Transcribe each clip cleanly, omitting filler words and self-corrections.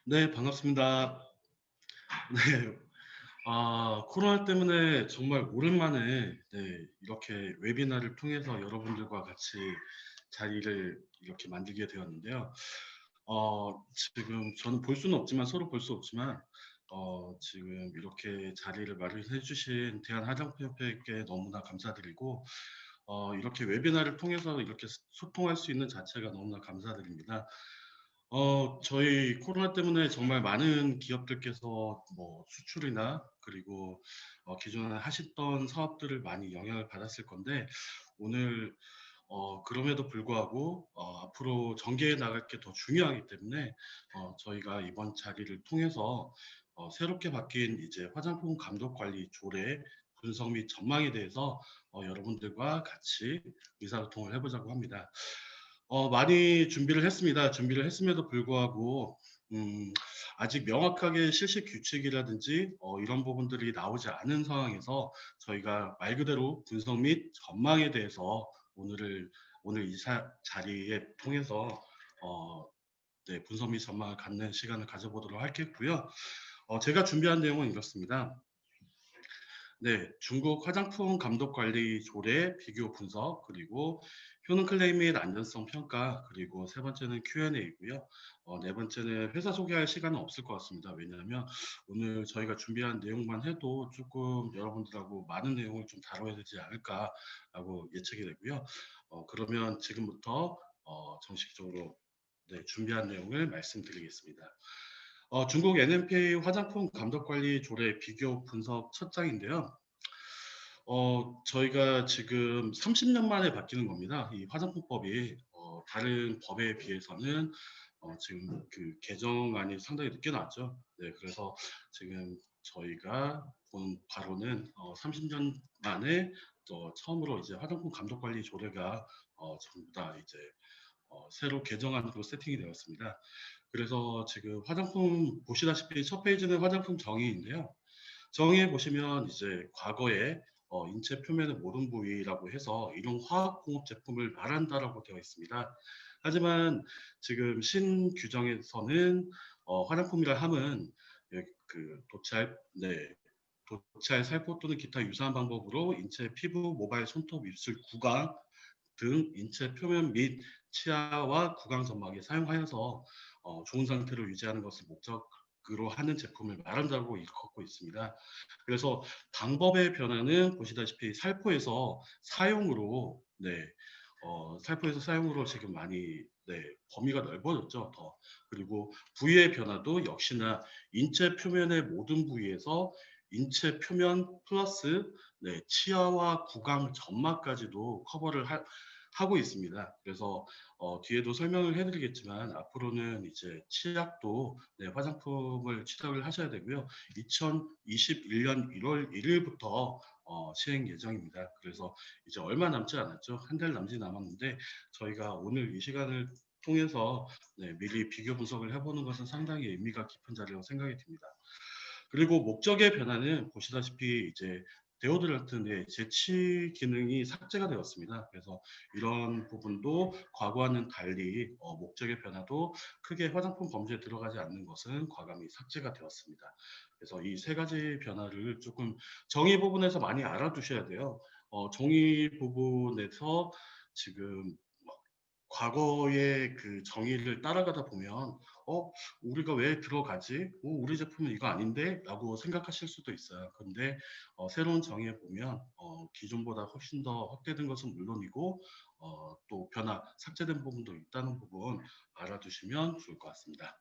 네, 반갑습니다. 네. 코로나 때문에 정말 오랜만에 이렇게 웨비나를 통해서 여러분들과 같이 자리를 이렇게 만들게 되었는데요. 지금 저는 볼 수는 없지만 서로 볼 수 없지만 지금 이렇게 자리를 마련해 주신 대한화장품협회께 너무나 감사드리고 이렇게 웨비나를 통해서 이렇게 소통할 수 있는 자체가 너무나 감사드립니다. 저희 코로나 때문에 정말 많은 기업들께서 뭐 수출이나 그리고 기존에 하셨던 사업들을 많이 영향을 받았을 건데 오늘 그럼에도 불구하고 앞으로 전개해 나갈 게 더 중요하기 때문에 저희가 이번 자리를 통해서 새롭게 바뀐 이제 화장품 감독 관리 조례 분석 및 전망에 대해서 여러분들과 같이 의사소통을 해보자고 합니다. 많이 준비를 했습니다. 준비를 했음에도 불구하고 음, 아직 명확하게 실시 규칙이라든지 이런 부분들이 나오지 않은 상황에서 저희가 말 그대로 분석 및 전망에 대해서 오늘 이 자리에 통해서 어, 분석 및 전망을 갖는 시간을 가져보도록 하겠고요. 제가 준비한 내용은 이렇습니다. 네, 중국 화장품 감독 관리 조례 비교 분석, 그리고 효능 클레임 및 안전성 평가, 그리고 세 번째는 Q&A이고요. 네 번째는 회사 소개할 시간은 없을 것 같습니다. 왜냐하면 오늘 저희가 준비한 내용만 해도 조금 여러분들하고 많은 내용을 좀 다뤄야 되지 않을까라고 예측이 되고요. 그러면 지금부터 정식적으로 준비한 내용을 말씀드리겠습니다. 중국 NMPA 화장품 감독 관리 조례 비교 분석 첫 장인데요. 저희가 지금 30년 만에 바뀌는 겁니다. 이 화장품법이 다른 법에 비해서는 지금 그 개정안이 상당히 늦게 나왔죠. 네, 그래서 지금 저희가 본 바로는 30년 만에 처음으로 이제 화장품 감독 관리 조례가 전부 다 이제 새로 개정안으로 세팅이 되었습니다. 그래서 지금 화장품 보시다시피 첫 페이지는 화장품 정의인데요. 정의에 보시면 이제 과거에 인체 표면의 모든 부위라고 해서 이런 화학공업 제품을 말한다라고 되어 있습니다. 하지만 지금 신규정에서는 화장품이라 함은 도찰, 살포 또는 기타 유사한 방법으로 인체 피부, 모발, 손톱, 입술, 구강 등 인체 표면 및 치아와 구강 점막에 사용하여서 좋은 상태로 유지하는 것을 목적으로 하는 제품을 말한다고 일컫고 있습니다. 그래서 방법의 변화는 보시다시피 살포에서 사용으로 지금 많이 범위가 넓어졌죠. 더 그리고 부위의 변화도 역시나 인체 표면의 모든 부위에서 인체 표면 플러스 치아와 구강 점막까지도 하고 있습니다. 그래서 뒤에도 설명을 해드리겠지만 앞으로는 이제 치약도 화장품을 취득을 하셔야 되고요. 2021년 1월 1일부터 시행 예정입니다. 그래서 이제 얼마 남지 않았죠. 한 달 남지 남았는데 저희가 오늘 이 시간을 통해서 미리 비교 분석을 해보는 것은 상당히 의미가 깊은 자리라고 생각이 듭니다. 그리고 목적의 변화는 보시다시피 이제 데오드란트의 재치 기능이 삭제가 되었습니다. 그래서 이런 부분도 과거와는 달리 목적의 변화도 크게 화장품 범죄에 들어가지 않는 것은 과감히 삭제가 되었습니다. 그래서 이 세 가지 변화를 조금 정의 부분에서 많이 알아두셔야 돼요. 정의 부분에서 지금 과거의 그 정의를 따라가다 보면 우리가 왜 들어가지? 우리 제품은 이거 아닌데? 라고 생각하실 수도 있어요. 근데 새로운 정의에 보면 기존보다 훨씬 더 확대된 것은 물론이고 또 변화, 삭제된 부분도 있다는 부분 알아두시면 좋을 것 같습니다.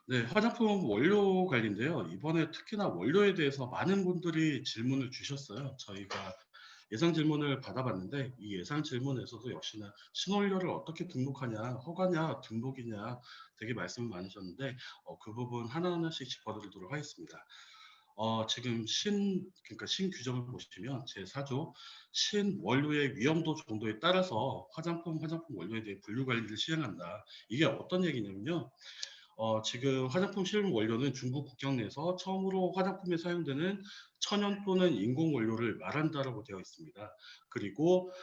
네, 화장품 원료 관리인데요. 이번에 특히나 원료에 대해서 많은 분들이 질문을 주셨어요. 저희가 예상 질문을 받아봤는데 이 예상 질문에서도 역시나 신원료를 어떻게 등록하냐, 허가냐, 등록이냐 되게 말씀을 많으셨는데 그 부분 하나하나씩 짚어드리도록 하겠습니다. 지금 그러니까 신규정을 보시면 제4조 신원료의 위험도 정도에 따라서 화장품 원료에 대해 분류 관리를 시행한다. 이게 어떤 얘기냐면요. 지금 화장품 실험 원료는 중국 국경 내에서 처음으로 화장품에 사용되는 천연 또는 인공 원료를 말한다라고 되어 있습니다. 그리고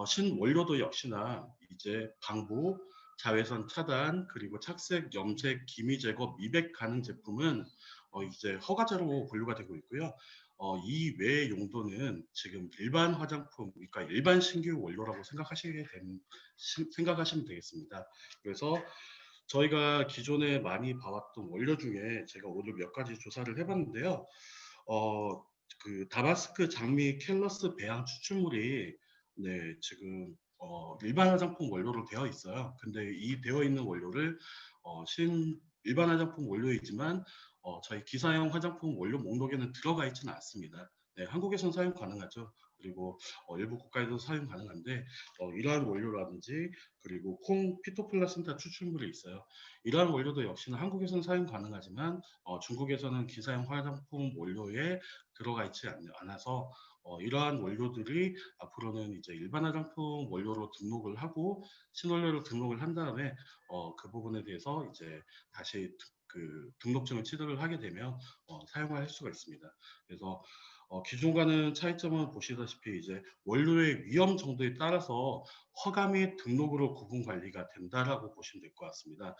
신원료도 역시나 이제 방부, 자외선 차단, 그리고 착색, 염색, 기미 제거, 미백 가능 제품은 이제 허가제로 분류가 되고 있고요. 이 외의 용도는 지금 일반 화장품, 그러니까 일반 신규 원료라고 생각하시면 되겠습니다. 그래서 저희가 기존에 많이 봐왔던 원료 중에 제가 오늘 몇 가지 조사를 해봤는데요. 그 다마스크 장미 켈러스 배양 추출물이 네, 지금 일반 화장품 원료로 되어 있어요. 근데 이 되어 있는 원료를 일반 화장품 원료이지만 저희 기사용 화장품 원료 목록에는 들어가 있지는 않습니다. 네, 한국에서는 사용 가능하죠. 그리고 일부 국가에도 사용 가능한데 이러한 원료라든지 그리고 콩 피토플라센타 추출물이 있어요. 이러한 원료도 역시나 한국에서는 사용 가능하지만 중국에서는 기사용 화장품 원료에 들어가 있지 않아서 이러한 원료들이 앞으로는 이제 일반 화장품 원료로 등록을 하고 신원료로 등록을 한 다음에 그 부분에 대해서 이제 다시 그 등록증을 취득을 하게 되면 사용할 수가 있습니다. 그래서 기존과는 차이점은 보시다시피 이제 원료의 위험 정도에 따라서 허가 및 등록으로 구분 관리가 된다라고 보시면 될 것 같습니다.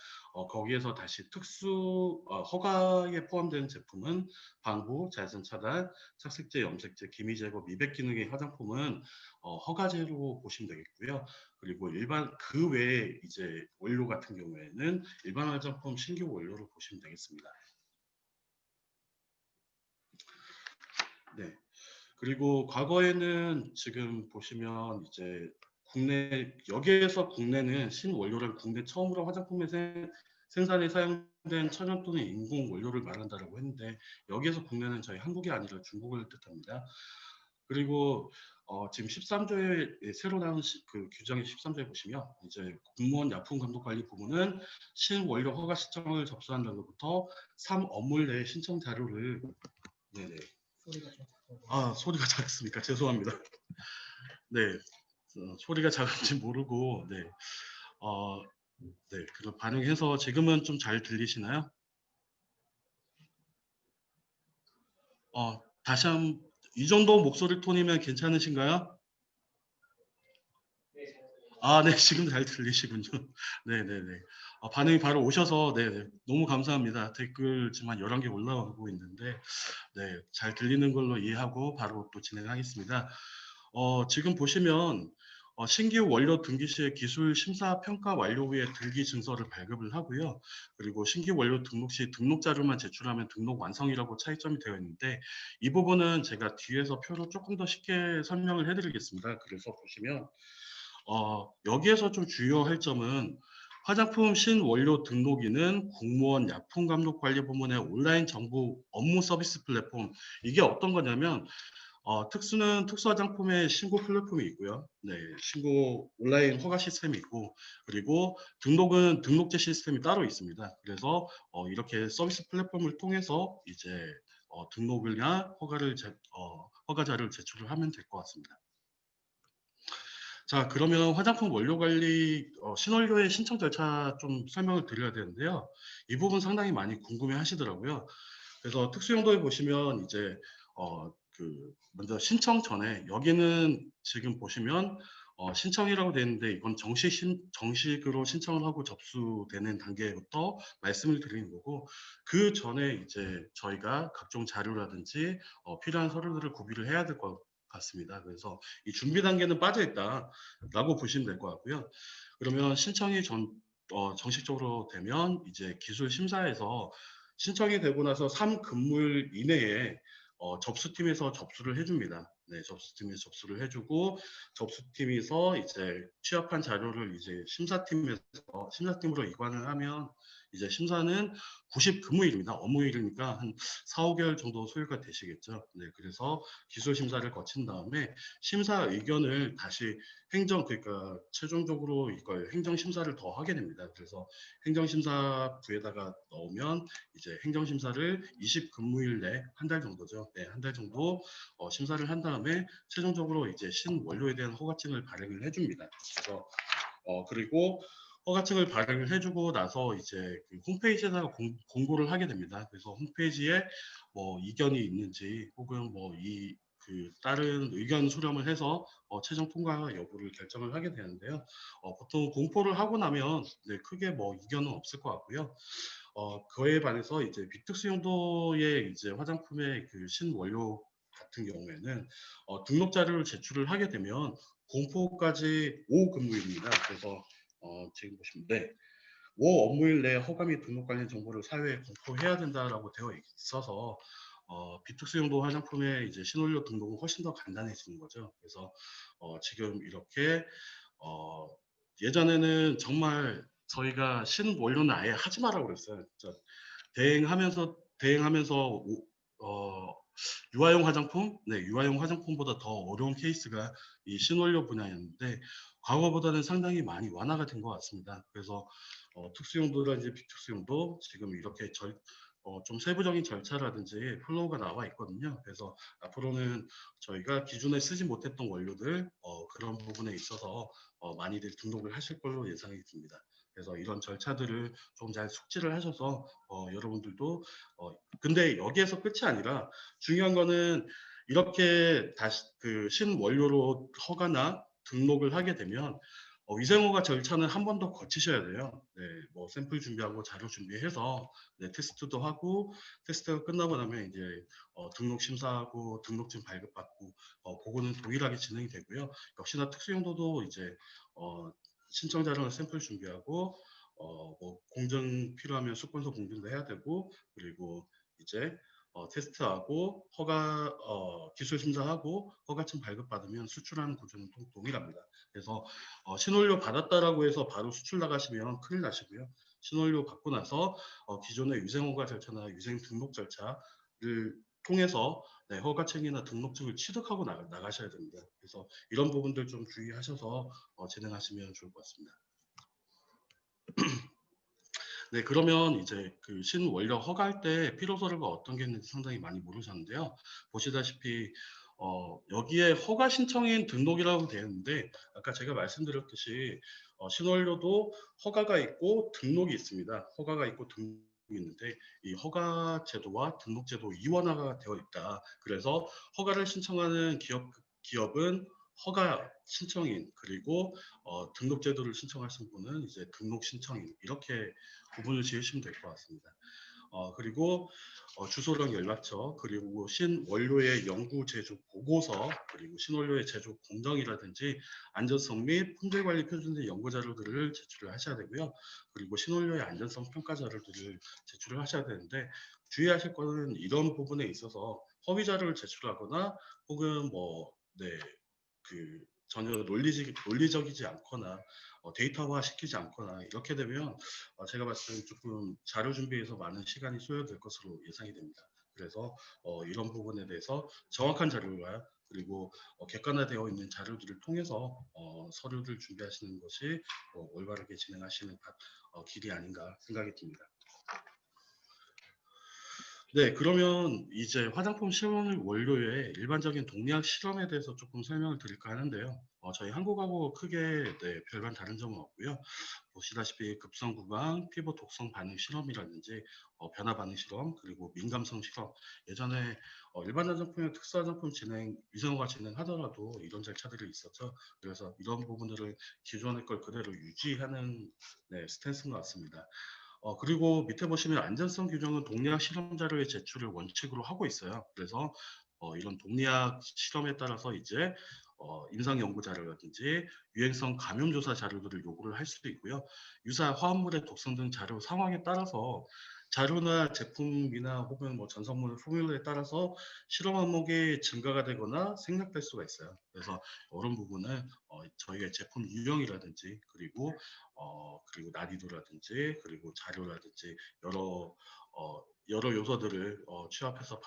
거기에서 다시 허가에 포함되는 제품은 방부, 자외선 차단, 착색제, 염색제, 기미 제거, 미백 기능의 화장품은 허가제로 보시면 되겠고요. 그리고 그 외에 이제 원료 같은 경우에는 일반 화장품 신규 원료로 보시면 되겠습니다. 네. 그리고 과거에는 지금 보시면 이제 여기에서 국내는 신원료를 국내 처음으로 화장품의 생산에 사용된 천연 또는 인공 원료를 말한다라고 했는데 여기에서 국내는 저희 한국이 아니라 중국을 뜻합니다. 그리고 지금 13조에 새로 나온 그 규정의 13조에 보시면 이제 공무원 약품 감독 관리 부문은 신원료 허가 신청을 접수한 날로부터 3업무 내에 신청 자료를 네네. 소리가 작습니까? 죄송합니다. 네, 소리가 작은지 모르고, 네, 어, 네, 그런 반응해서 지금은 좀 잘 들리시나요? 다시 이 정도 목소리 톤이면 괜찮으신가요? 네, 지금 잘 들리시군요. 네, 네, 네. 반응이 바로 오셔서, 네, 네, 너무 감사합니다. 댓글 지금 한 11개 올라오고 있는데, 네, 잘 들리는 걸로 이해하고 바로 또 진행하겠습니다. 지금 보시면 신규 원료 등기 시에 기술 심사 평가 완료 후에 등기 증서를 발급을 하고요. 그리고 신규 원료 등록 시 등록 자료만 제출하면 등록 완성이라고 차이점이 되어 있는데 이 부분은 제가 뒤에서 표로 조금 더 쉽게 설명을 해드리겠습니다. 그래서 보시면 여기에서 좀 주요할 점은 화장품 신원료 등록인은 공무원 약품감독관리부문의 온라인 정보 업무 서비스 플랫폼 이게 어떤 거냐면 특수는 특수화장품의 신고 플랫폼이 있고요. 네, 신고 온라인 허가 시스템이 있고, 그리고 등록은 등록제 시스템이 따로 있습니다. 그래서 이렇게 서비스 플랫폼을 통해서 이제 등록이나 허가자를 제출을 하면 될 것 같습니다. 자, 그러면 화장품 원료 관리 신원료의 신청 절차 좀 설명을 드려야 되는데요. 이 부분 상당히 많이 궁금해 하시더라고요. 그래서 특수용도에 보시면 이제 먼저 신청 전에 여기는 지금 보시면 신청이라고 되어 있는데 이건 정식으로 신청을 하고 접수되는 단계부터 말씀을 드리는 거고 그 전에 이제 저희가 각종 자료라든지 필요한 서류들을 구비를 해야 될 것 같습니다. 그래서 이 준비 단계는 빠져 있다라고 보시면 될 것 같고요. 그러면 신청이 정식적으로 되면 이제 기술 심사에서 신청이 되고 나서 3근무일 이내에 접수팀에서 접수를 해줍니다. 네, 접수팀에서 접수를 해주고 접수팀에서 이제 취합한 자료를 이제 심사팀으로 이관을 하면 이제 심사는 90근무일입니다. 업무일이니까 한 4, 5개월 정도 소요가 되시겠죠. 네, 그래서 기술 심사를 거친 다음에 심사 의견을 다시 그러니까 최종적으로 이걸 행정심사를 더 하게 됩니다. 그래서 행정심사부에다가 넣으면 이제 행정심사를 20근무일 내 한 달 정도죠. 네, 한 달 정도 심사를 한 다음에 최종적으로 이제 신원료에 대한 허가증을 발행을 해줍니다. 그래서 그리고 허가증을 발행을 해주고 나서 이제 그 홈페이지에다가 공고를 하게 됩니다. 그래서 홈페이지에 뭐 이견이 있는지 혹은 뭐 그 다른 의견 수렴을 해서 최종 통과 여부를 결정을 하게 되는데요. 보통 공포를 하고 나면 네, 크게 뭐 이견은 없을 것 같고요. 그에 반해서 이제 비특수 용도의 이제 화장품의 그 신원료 같은 경우에는 등록 자료를 제출을 하게 되면 공포까지 5근무일입니다. 그래서 지금 보시면 네, 5 업무일 내에 허가 및 등록 관련 정보를 사회에 공포해야 된다라고 되어 있어서 비특수 용도 화장품의 이제 신원료 등록은 훨씬 더 간단해지는 거죠. 그래서 지금 이렇게 어, 예전에는 정말 저희가 신원료는 아예 하지 말라고 그랬어요. 진짜 대행하면서 어, 유아용 화장품, 네, 유아용 화장품보다 더 어려운 케이스가 이 신원료 분야였는데 과거보다는 상당히 많이 완화가 된 것 같습니다. 그래서 특수용도라든지 비특수용도 지금 이렇게 좀 세부적인 절차라든지 플로우가 나와 있거든요. 그래서 앞으로는 저희가 기존에 쓰지 못했던 원료들 그런 부분에 있어서 많이들 등록을 하실 걸로 예상이 듭니다. 그래서 이런 절차들을 좀 잘 숙지를 하셔서 여러분들도 근데 여기에서 끝이 아니라 중요한 거는 이렇게 다시 그 신원료로 허가나 등록을 하게 되면 위생허가 절차는 한 번 더 거치셔야 돼요. 네, 뭐 샘플 준비하고 자료 준비해서 네, 테스트도 하고 테스트가 끝나고 나면 이제 등록 심사하고 등록증 발급받고 그거는 동일하게 진행이 되고요. 역시나 특수용도도 이제 신청 자료는 샘플 준비하고 뭐 공정 필요하면 수권서 공정도 해야 되고 그리고 이제 테스트하고 기술 심사하고 허가증 발급받으면 수출하는 구조는 동일합니다. 그래서 신원료 받았다라고 해서 바로 수출 나가시면 큰일 나시고요. 신원료 받고 나서 기존의 위생허가 절차나 위생 등록 절차를 통해서 네, 허가증이나 등록증을 취득하고 나가셔야 됩니다. 그래서 이런 부분들 좀 주의하셔서 진행하시면 좋을 것 같습니다. 네, 그러면 이제 그 신원료 허가할 때 필요서류가 어떤 게 있는지 상당히 많이 모르셨는데요. 보시다시피 여기에 허가 신청인 등록이라고 되어 있는데 아까 제가 말씀드렸듯이 신원료도 허가가 있고 등록이 있습니다. 허가가 있고 등록이 있는데 이 허가 제도와 등록 제도 이원화가 되어 있다. 그래서 허가를 신청하는 기업은 허가 신청인 그리고 등록 제도를 신청하신 분은 이제 등록 신청인 이렇게 구분을 지으시면 될 것 같습니다. 그리고 주소랑 연락처 그리고 신원료의 연구 제조 보고서 그리고 신원료의 제조 공정이라든지 안전성 및 품질관리 표준의 연구 자료들을 제출을 하셔야 되고요. 그리고 신원료의 안전성 평가 자료들을 제출을 하셔야 되는데 주의하실 거는 이런 부분에 있어서 허위 자료를 제출하거나 혹은 전혀 논리적이지 않거나 데이터화 시키지 않거나 이렇게 되면 제가 봤을 때 조금 자료 준비에서 많은 시간이 소요될 것으로 예상이 됩니다. 그래서 이런 부분에 대해서 정확한 자료와 그리고 객관화되어 있는 자료들을 통해서 서류를 준비하시는 것이 올바르게 진행하시는 길이 아닌가 생각이 듭니다. 네, 그러면 이제 화장품 실험 원료의 일반적인 동리학 실험에 대해서 조금 설명을 드릴까 하는데요. 저희 한국하고 크게 네, 별반 다른 점은 없고요. 보시다시피 급성 구강, 피부 독성 반응 실험이라든지 변화 반응 실험, 그리고 민감성 실험. 예전에 일반 화장품이나 특수 화장품 위생허가 진행하더라도 이런 절차들이 있었죠. 그래서 이런 부분들을 기존의 걸 그대로 유지하는 네, 스탠스인 것 같습니다. 그리고 밑에 보시면 안전성 규정은 동리학 실험 자료의 제출을 원칙으로 하고 있어요. 그래서 이런 동리학 실험에 따라서 이제 임상 연구 자료라든지 유행성 감염 조사 자료들을 요구를 할 수도 있고요. 유사 화합물의 독성 등 자료 상황에 따라서 자료나 제품이나 혹은 뭐 전성물 포뮬러에 따라서 실험 항목이 증가가 되거나 생략될 수가 있어요. 그래서 이런 부분은 저희의 제품 유형이라든지 그리고 난이도라든지 그리고 자료라든지 여러 요소들을 취합해서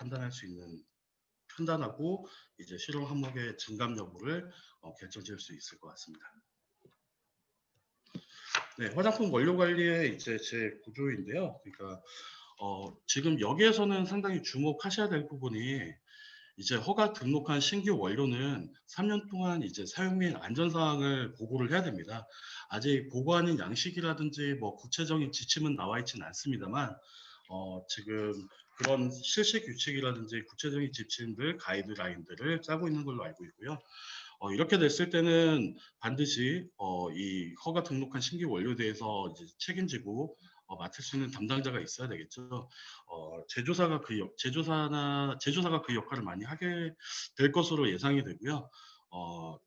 판단하고 이제 실험 항목의 증감 여부를 결정지을 수 있을 것 같습니다. 네, 화장품 원료 관리의 이제 제 구조인데요. 그러니까 지금 여기에서는 상당히 주목하셔야 될 부분이 이제 허가 등록한 신규 원료는 3년 동안 이제 사용 및 안전 사항을 보고를 해야 됩니다. 아직 보고하는 양식이라든지 뭐 구체적인 지침은 나와 있지는 않습니다만 지금 그런 실시 규칙이라든지 구체적인 지침들, 가이드라인들을 짜고 있는 걸로 알고 있고요. 이렇게 됐을 때는 반드시 이 허가 등록한 신규 원료에 대해서 이제 책임지고 맡을 수 있는 담당자가 있어야 되겠죠. 제조사가 그 역할을 많이 하게 될 것으로 예상이 되고요.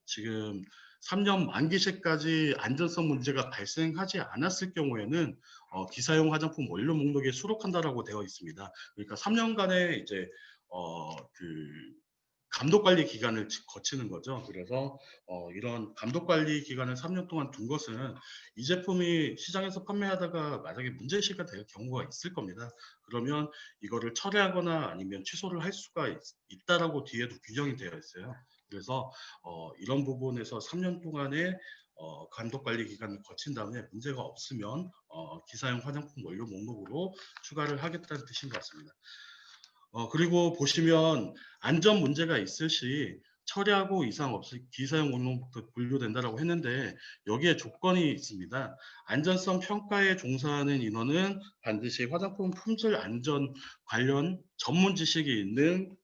지금 3년 만기 시까지 안전성 문제가 발생하지 않았을 경우에는 기사용 화장품 원료 목록에 수록한다라고 되어 있습니다. 그러니까 3년간의 이제 그 감독 관리 기간을 거치는 거죠. 그래서 이런 감독 관리 기간을 3년 동안 둔 것은 이 제품이 시장에서 판매하다가 만약에 문제시가 될 경우가 있을 겁니다. 그러면 이거를 철회하거나 아니면 취소를 할 수가 있다라고 뒤에도 규정이 되어 있어요. 그래서 이런 부분에서 3년 동안의 감독 관리 기간을 거친 다음에 문제가 없으면 기사용 화장품 원료 목록으로 추가를 하겠다는 뜻인 것 같습니다. 그리고 보시면 안전 문제가 있을 시 처리하고 이상 없이 기사용 목록부터 분류된다라고 했는데 여기에 조건이 있습니다. 안전성 평가에 종사하는 인원은 반드시 화장품 품질 안전 관련 전문 지식이 있는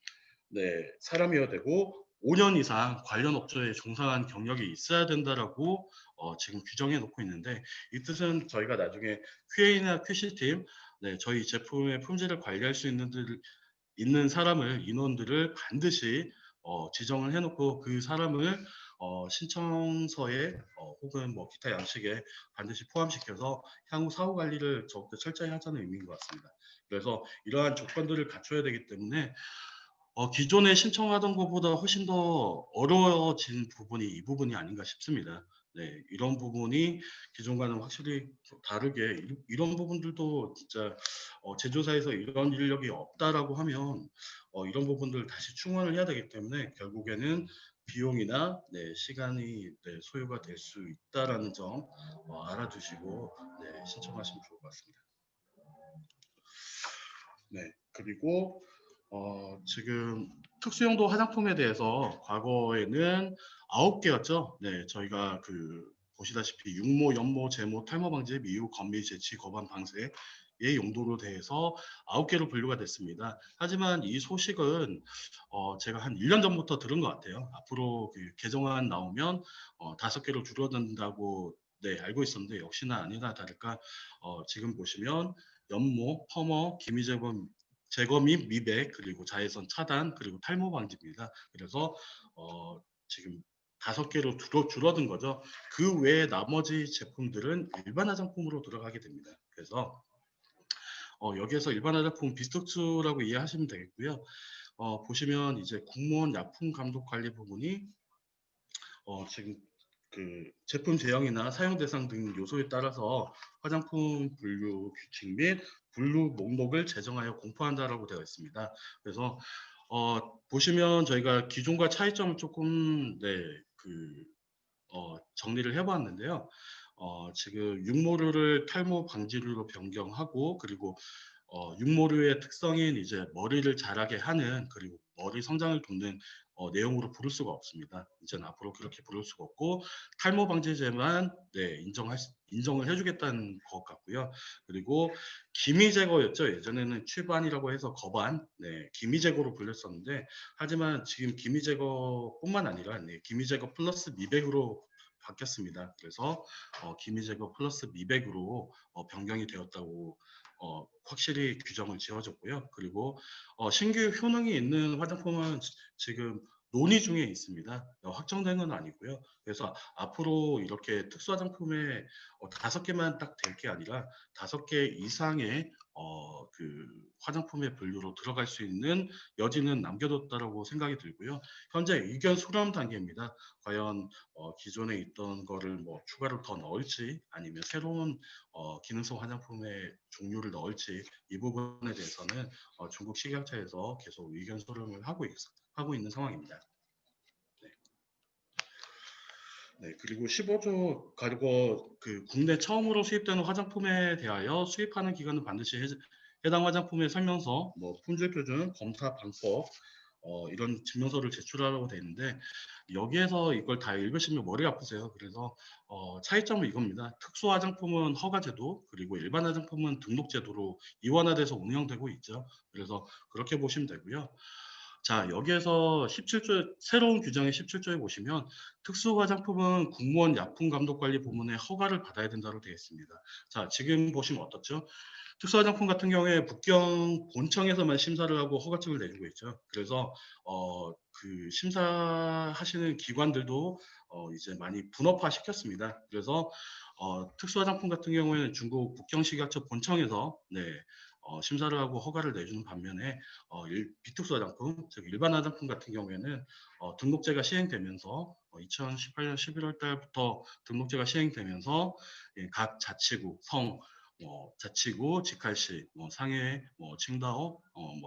사람이어야 되고 5년 이상 관련 업종에 종사한 경력이 있어야 된다라고 지금 규정해 놓고 있는데 이 뜻은 저희가 나중에 QA나 QC팀 저희 제품의 품질을 관리할 수 있는 사람을 인원들을 반드시 지정을 해놓고 그 사람을 신청서에 혹은 뭐 기타 양식에 반드시 포함시켜서 향후 사후 관리를 더욱더 철저히 하자는 의미인 것 같습니다. 그래서 이러한 조건들을 갖춰야 되기 때문에 기존에 신청하던 것보다 훨씬 더 어려워진 부분이 이 부분이 아닌가 싶습니다. 네, 이런 부분이 기존과는 확실히 좀 다르게 이런 부분들도 진짜 제조사에서 이런 인력이 없다라고 하면 이런 부분들 다시 충원을 해야 되기 때문에 결국에는 비용이나 시간이 소요가 될 수 있다라는 점 알아두시고 신청하시면 좋을 것 같습니다. 네, 그리고 지금 특수용도 화장품에 대해서 과거에는 9개였죠. 네, 저희가 보시다시피 육모, 연모, 제모, 탈모 방지, 미유, 건미, 재치, 거반, 방세의 용도로 대해서 9개로 분류가 됐습니다. 하지만 이 소식은 제가 한 1년 전부터 들은 것 같아요. 앞으로 그 개정안 나오면 5개로 줄어든다고 알고 있었는데 역시나 아니나 다를까 지금 보시면 연모, 펌어, 제거 및 미백, 그리고 자외선 차단, 그리고 탈모 방지입니다. 그래서 지금 5개로 줄어든 거죠. 그 외에 나머지 제품들은 일반 화장품으로 들어가게 됩니다. 그래서 여기에서 일반 화장품 비스톡스라고 이해하시면 되겠고요. 보시면 이제 공무원 약품 감독 관리 부분이 지금 그 제품 제형이나 사용 대상 등 요소에 따라서 화장품 분류 규칙 및 분류 목록을 제정하여 공포한다라고 되어 있습니다. 그래서 보시면 저희가 기존과 차이점을 조금 정리를 해보았는데요. 지금 육모류를 탈모 방지류로 변경하고 그리고 육모류의 특성인 이제 머리를 자라게 하는 그리고 머리 성장을 돕는 내용으로 부를 수가 없습니다. 이제는 앞으로 그렇게 부를 수가 없고 탈모 방지제만 인정을 해주겠다는 것 같고요. 그리고 기미 제거였죠. 예전에는 취반이라고 해서 거반, 기미 제거로 불렸었는데 하지만 지금 기미 제거뿐만 아니라 기미 제거 플러스 미백으로 바뀌었습니다. 그래서 기미 제거 플러스 미백으로 변경이 되었다고 확실히 규정을 지어줬고요. 그리고 신규 효능이 있는 화장품은 지금 논의 중에 있습니다. 확정된 건 아니고요. 그래서 앞으로 이렇게 특수 화장품에 5개만 딱 될 게 아니라 5개 이상의 화장품의 분류로 들어갈 수 있는 여지는 남겨뒀다라고 생각이 들고요. 현재 의견 수렴 단계입니다. 과연 기존에 있던 거를 뭐 추가로 더 넣을지 아니면 새로운 기능성 화장품의 종류를 넣을지 이 부분에 대해서는 중국 식약처에서 계속 의견 수렴을 하고 있는 상황입니다. 그리고 15조 가지고 국내 처음으로 수입되는 화장품에 대하여 수입하는 기관은 반드시 해당 화장품의 설명서, 품질 표준, 검사 방법, 이런 증명서를 제출하라고 돼 있는데 여기에서 이걸 다 읽으시면 머리 아프세요. 그래서 차이점은 이겁니다. 특수 화장품은 허가제도 그리고 일반 화장품은 등록제도로 이원화돼서 운영되고 있죠. 그래서 그렇게 보시면 되고요. 자, 여기에서 17조 새로운 규정의 17조에 보시면 특수 화장품은 국무원 약품감독관리부문의 허가를 받아야 된다고 되어 있습니다. 자, 지금 보시면 어떻죠? 특수화장품 같은 경우에 북경 본청에서만 심사를 하고 허가증을 내리고 있죠. 그래서 그 심사하시는 기관들도 이제 많이 분업화 시켰습니다. 그래서 특수화장품 같은 경우에는 중국 북경식약처 본청에서 심사를 하고 허가를 내주는 반면에 비특수화장품, 즉 일반 화장품 같은 경우에는 등록제가 시행되면서 2018년 11월 달부터 등록제가 시행되면서 각 자치구, 성, 자치구, 직할시, 상해, 칭다오,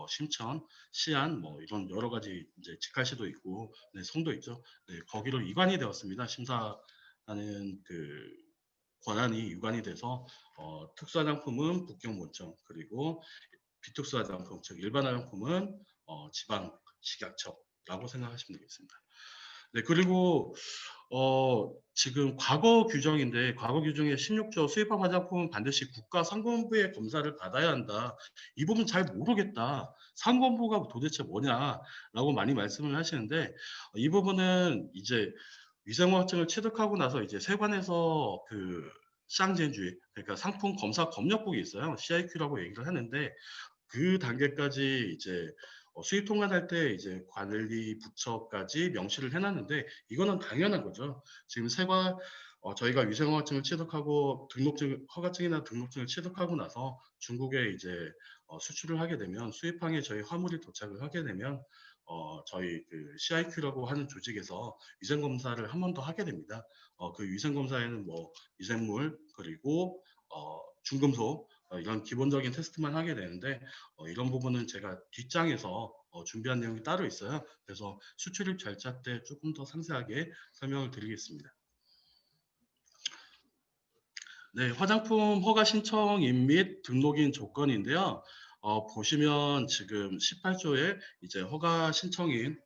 심천, 시안, 이런 여러 가지 이제 직할시도 있고, 네, 성도 있죠. 네, 거기로 이관이 되었습니다. 심사하는 그 권한이 유관이 돼서 특수화장품은 북경본청 그리고 비특수화장품, 즉 일반 화장품은 지방 식약처라고 생각하시면 되겠습니다. 네, 그리고 지금 과거 규정인데 과거 규정의 16조 수입한 화장품은 반드시 국가상권부의 검사를 받아야 한다. 이 부분 잘 모르겠다. 상권부가 도대체 뭐냐라고 많이 말씀을 하시는데 이 부분은 이제 위생허가증을 취득하고 나서 이제 세관에서 그 쌍젠주의 그러니까 상품 검사 검역국이 있어요. CIQ라고 얘기를 하는데 그 단계까지 이제 수입 통관할 때 이제 관리 부처까지 명시를 해놨는데 이거는 당연한 거죠. 지금 세관 저희가 위생허가증을 취득하고 등록증 허가증이나 등록증을 취득하고 나서 중국에 이제 수출을 하게 되면 수입항에 저희 화물이 도착을 하게 되면 저희 그 CIQ라고 하는 조직에서 위생 검사를 한 번 더 하게 됩니다. 그 위생 검사에는 뭐 미생물 그리고 중금속 이런 기본적인 테스트만 하게 되는데 이런 부분은 제가 뒷장에서 준비한 내용이 따로 있어요. 그래서 수출입 절차 때 조금 더 상세하게 설명을 드리겠습니다. 네, 화장품 허가 신청인 및 등록인 조건인데요. 보시면 지금 18조에 이제 허가 신청인,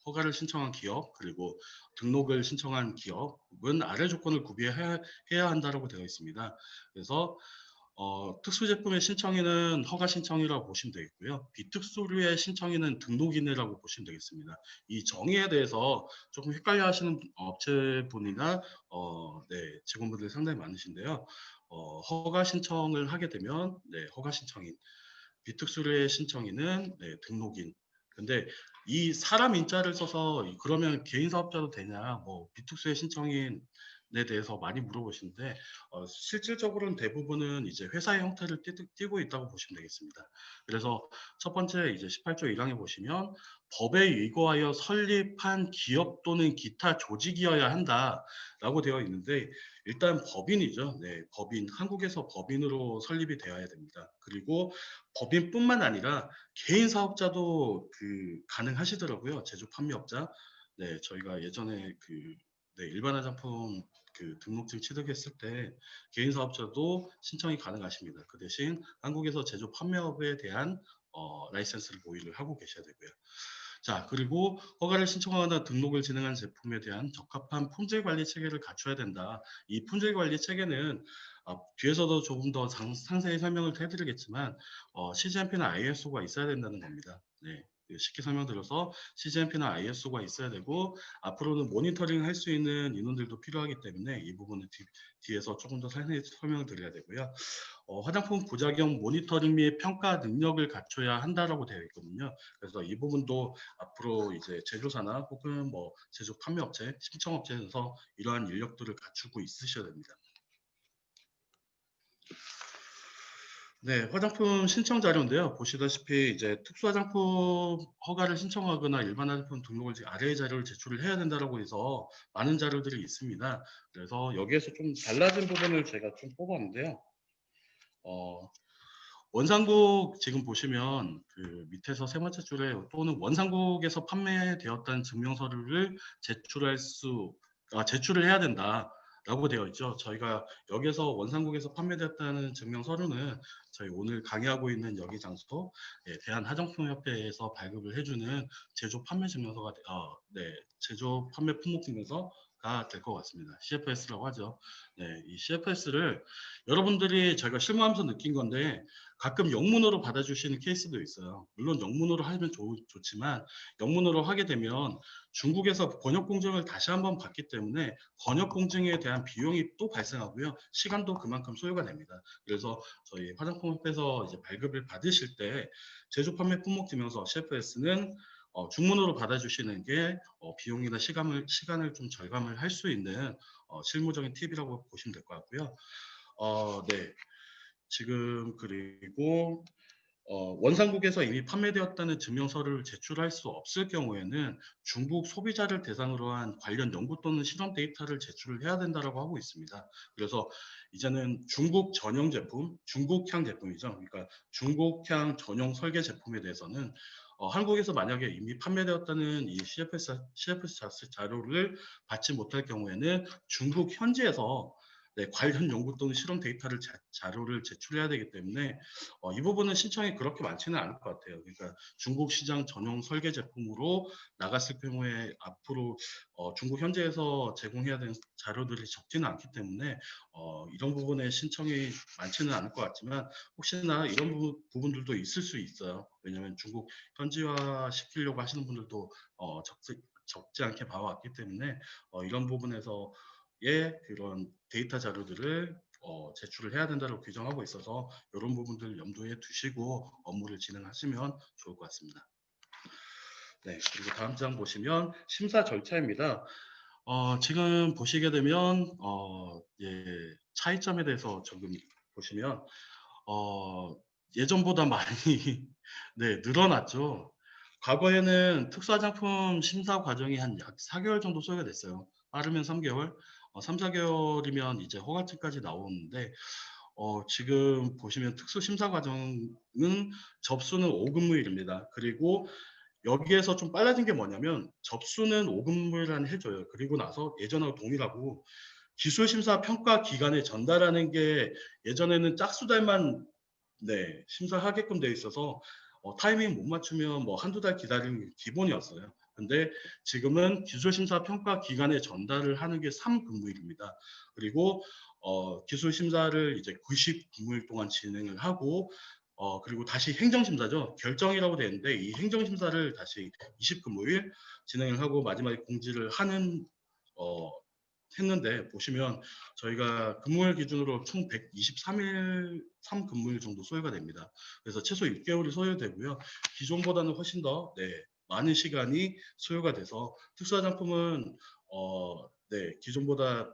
허가를 신청한 기업, 그리고 등록을 신청한 기업은 아래 조건을 구비해야 한다고 되어 있습니다. 그래서 특수 제품의 신청인은 허가 신청이라고 보시면 되겠고요. 비특수류의 신청인은 등록인이라고 보시면 되겠습니다. 이 정의에 대해서 조금 헷갈려 하시는 업체분이나 직원분들이 상당히 많으신데요. 허가 신청을 하게 되면 허가 신청인, 비특수류의 신청인은 등록인. 근데 이 사람 인자를 써서 그러면 개인 사업자도 되냐, 뭐 비특수의 신청인에 대해서 많이 물어보시는데 실질적으로는 대부분은 이제 회사의 형태를 띠고 있다고 보시면 되겠습니다. 그래서 첫 번째 이제 18조 1항에 보시면 법에 의거하여 설립한 기업 또는 기타 조직이어야 한다라고 되어 있는데 일단 법인이죠. 네, 법인 한국에서 법인으로 설립이 되어야 됩니다. 그리고 법인뿐만 아니라 개인 사업자도 가능하시더라고요. 제조 판매업자. 네, 저희가 예전에 일반 화장품 등록증 취득했을 때 개인 사업자도 신청이 가능하십니다. 그 대신 한국에서 제조 판매업에 대한 라이센스를 보유를 하고 계셔야 되고요. 자, 그리고 허가를 신청하거나 등록을 진행한 제품에 대한 적합한 품질 관리 체계를 갖춰야 된다. 이 품질 관리 체계는 뒤에서도 조금 더 상세히 설명을 해드리겠지만 CGMP나 ISO가 있어야 된다는 겁니다. 네. 쉽게 설명드려서 CGMP나 ISO가 있어야 되고 앞으로는 모니터링 할 수 있는 인원들도 필요하기 때문에 이 부분은 뒤에서 조금 더 상세히 설명을 드려야 되고요. 화장품 부작용 모니터링 및 평가 능력을 갖춰야 한다라고 되어 있거든요. 그래서 이 부분도 앞으로 이제 제조사나 혹은 뭐 제조 판매업체, 신청업체에서 이러한 인력들을 갖추고 있으셔야 됩니다. 네, 화장품 신청 자료인데요. 보시다시피 이제 특수 화장품 허가를 신청하거나 일반 화장품 등록을 아래의 자료를 제출을 해야 된다라고 해서 많은 자료들이 있습니다. 그래서 여기에서 좀 달라진 부분을 제가 좀 뽑았는데요. 어, 원상국 지금 보시면 그 밑에서 세 번째 줄에 또는 원상국에서 판매되었다는 증명서류를 제출을 해야 된다. 라고 되어 있죠. 저희가 여기에서 원산국에서 판매되었다는 증명 서류는 저희 오늘 강의하고 있는 여기 장소 대한화장품협회에서 발급을 해주는 제조 판매 증명서가 네, 제조 판매 품목 증명서가 될 것 같습니다. CFS라고 하죠. 네, 이 CFS를 여러분들이 저희가 실무하면서 느낀 건데 가끔 영문으로 받아주시는 케이스도 있어요. 물론 영문으로 하면 좋지만 영문으로 하게 되면 중국에서 번역 공증을 다시 한번 받기 때문에 번역 공증에 대한 비용이 또 발생하고요. 시간도 그만큼 소요가 됩니다. 그래서 저희 화장품협회에서 이제 발급을 받으실 때 제조 판매 품목 증명서 CFS는 중문으로 받아주시는 게 비용이나 시간을 좀 절감을 할 수 있는 실무적인 팁이라고 보시면 될 것 같고요. 네. 지금 그리고 원산국에서 이미 판매되었다는 증명서를 제출할 수 없을 경우에는 중국 소비자를 대상으로 한 관련 연구 또는 실험 데이터를 제출을 해야 된다고 하고 있습니다. 그래서 이제는 중국 전용 제품, 중국향 제품이죠. 그러니까 중국향 전용 설계 제품에 대해서는 한국에서 만약에 이미 판매되었다는 이 CFS 자료를 받지 못할 경우에는 중국 현지에서 네, 관련 연구 또는 실험 데이터를 자료를 제출해야 되기 때문에 이 부분은 신청이 그렇게 많지는 않을 것 같아요. 그러니까 중국 시장 전용 설계 제품으로 나갔을 경우에 앞으로 중국 현지에서 제공해야 되는 자료들이 적지는 않기 때문에 이런 부분에 신청이 많지는 않을 것 같지만 혹시나 이런 부분들도 있을 수 있어요. 왜냐하면 중국 현지화 시키려고 하시는 분들도 적지 않게 봐왔기 때문에 이런 부분에서 그런 데이터 자료들을 제출을 해야 된다고 규정하고 있어서 이런 부분들 염두에 두시고 업무를 진행하시면 좋을 것 같습니다. 네, 그리고 다음 장 보시면 심사 절차입니다. 지금 보시게 되면 차이점에 대해서 조금 보시면 예전보다 많이 네, 늘어났죠. 과거에는 특수화장품 심사 과정이 한 약 4개월 정도 소요가 됐어요. 빠르면 3개월, 3, 4개월이면 이제 허가증까지 나오는데 지금 보시면 특수심사 과정은 접수는 5근무일입니다. 그리고 여기에서 좀 빨라진 게 뭐냐면 접수는 5근무일 안에 해줘요. 그리고 나서 예전하고 동일하고 기술심사 평가 기간에 전달하는 게 예전에는 짝수달만 네, 심사하게끔 돼 있어서 타이밍 못 맞추면 뭐 한두 달 기다리는 게 기본이었어요. 근데 지금은 기술심사 평가 기간에 전달을 하는 게 3근무일입니다. 그리고 기술심사를 이제 90근무일 동안 진행을 하고 그리고 다시 행정심사죠. 결정이라고 되어 있는데 이 행정심사를 다시 20근무일 진행을 하고 마지막에 공지를 하는 어, 했는데 보시면 저희가 근무일 기준으로 총 123일 3근무일 정도 소요가 됩니다. 그래서 최소 6개월이 소요되고요. 기존보다는 훨씬 더 많은 시간이 소요가 돼서 특수화장품은 기존보다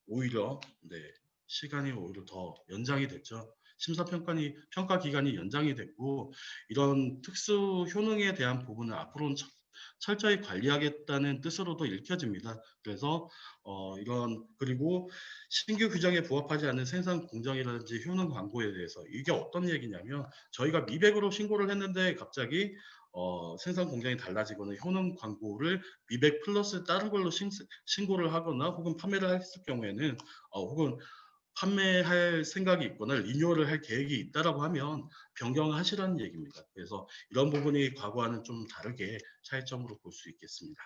오히려 시간이 오히려 더 연장이 됐죠. 평가 기간이 연장이 됐고 이런 특수 효능에 대한 부분을 앞으로는 철저히 관리하겠다는 뜻으로도 읽혀집니다. 그래서 그리고 신규 규정에 부합하지 않는 생산 공정이라든지 효능 광고에 대해서 이게 어떤 얘기냐면 저희가 미백으로 신고를 했는데 갑자기 생산 공정이 달라지거나 효능 광고를 미백 플러스 다른 걸로 신고를 하거나 혹은 판매를 했을 경우에는 혹은 판매할 생각이 있거나 리뉴얼을 할 계획이 있다라고 하면 변경하시라는 얘기입니다. 그래서 이런 부분이 과거와는 좀 다르게 차이점으로 볼 수 있겠습니다.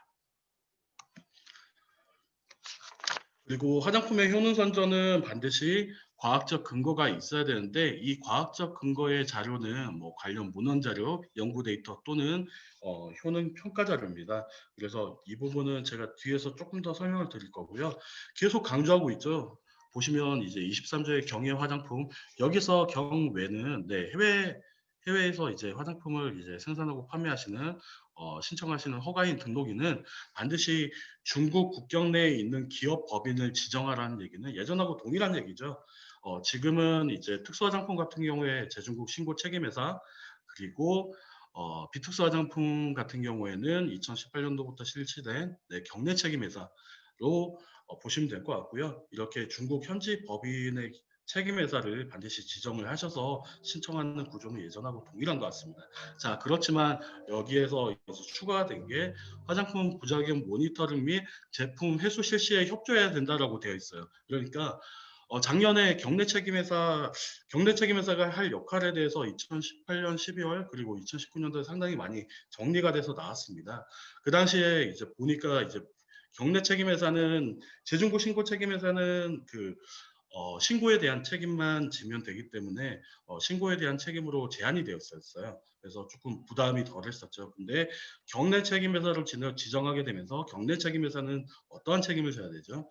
그리고 화장품의 효능 선전은 반드시 과학적 근거가 있어야 되는데 이 과학적 근거의 자료는 뭐 관련 문헌 자료, 연구 데이터 또는 효능 평가 자료입니다. 그래서 이 부분은 제가 뒤에서 조금 더 설명을 드릴 거고요. 계속 강조하고 있죠. 보시면 이제 23조의 경외 화장품 여기서 경외는 해외에서 이제 화장품을 이제 생산하고 판매하시는 신청하시는 허가인 등록인은 반드시 중국 국경 내에 있는 기업 법인을 지정하라는 얘기는 예전하고 동일한 얘기죠. 지금은 이제 특수화장품 같은 경우에 제중국 신고 책임회사 그리고 비특수 화장품 같은 경우에는 2018년도부터 실시된 경내 책임회사로 보시면 될 것 같고요. 이렇게 중국 현지 법인의 책임회사를 반드시 지정을 하셔서 신청하는 구조는 예전하고 동일한 것 같습니다. 자, 그렇지만 여기에서 이제 추가가 된 게 화장품 부작용 모니터링 및 제품 회수 실시에 협조해야 된다라고 되어 있어요. 그러니까 작년에 경내 책임회사가 할 역할에 대해서 2018년 12월 그리고 2019년도에 상당히 많이 정리가 돼서 나왔습니다. 그 당시에 이제 보니까 이제 경내 책임회사는 재중고 신고 책임회사는 신고에 대한 책임만 지면 되기 때문에 신고에 대한 책임으로 제한이 되었었어요. 그래서 조금 부담이 덜했었죠. 근데 경내 책임회사를 지정하게 되면서 경내 책임회사는 어떠한 책임을 져야 되죠?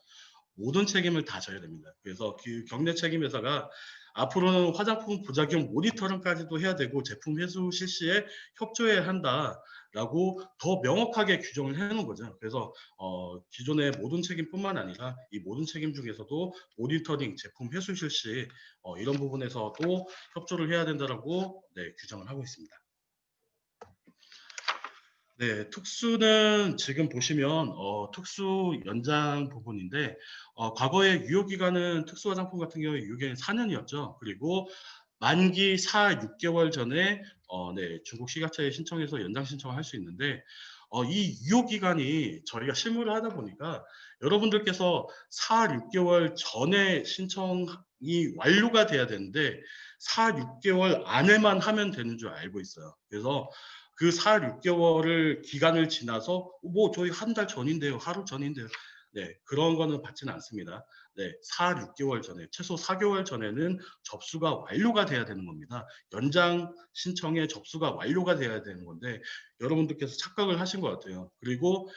모든 책임을 다 져야 됩니다. 그래서 그 경내 책임 회사가 앞으로는 화장품 부작용 모니터링까지도 해야 되고 제품 회수 실시에 협조해야 한다라고 더 명확하게 규정을 해놓은 거죠. 그래서 기존의 모든 책임뿐만 아니라 이 모든 책임 중에서도 모니터링, 제품 회수 실시 이런 부분에서도 협조를 해야 된다라고 규정을 하고 있습니다. 네, 특수는 지금 보시면 특수 연장 부분인데 과거에 유효기간은 특수화장품 같은 경우에 유효기간이 4년이었죠. 그리고 만기 4, 6개월 전에 중국 식약처에 신청해서 연장 신청을 할 수 있는데 이 유효기간이 저희가 실무를 하다 보니까 여러분들께서 4, 6개월 전에 신청이 완료가 돼야 되는데 4, 6개월 안에만 하면 되는 줄 알고 있어요. 그래서 그 4, 6개월을 기간을 지나서 뭐 저희 한 달 전인데요. 하루 전인데요. 네, 그런 거는 받지는 않습니다. 네, 4, 6개월 전에 최소 4개월 전에는 접수가 완료가 돼야 되는 겁니다. 연장 신청의 접수가 완료가 돼야 되는 건데 여러분들께서 착각을 하신 것 같아요. 그리고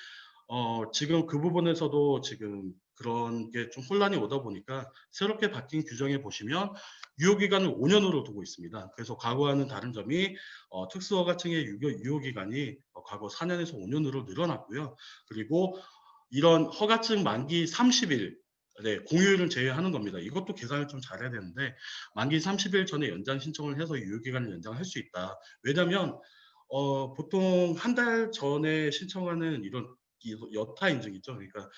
지금 그 부분에서도 지금 그런 게 좀 혼란이 오다 보니까 새롭게 바뀐 규정에 보시면 유효기간을 5년으로 두고 있습니다. 그래서 과거와는 다른 점이 특수허가증의 유효기간이 과거 4년에서 5년으로 늘어났고요. 그리고 이런 허가증 만기 30일 공휴일은 제외하는 겁니다. 이것도 계산을 좀 잘해야 되는데 만기 30일 전에 연장 신청을 해서 유효기간을 연장할 수 있다. 왜냐하면 보통 한 달 전에 신청하는 이런 여타 인증 있죠. 그러니까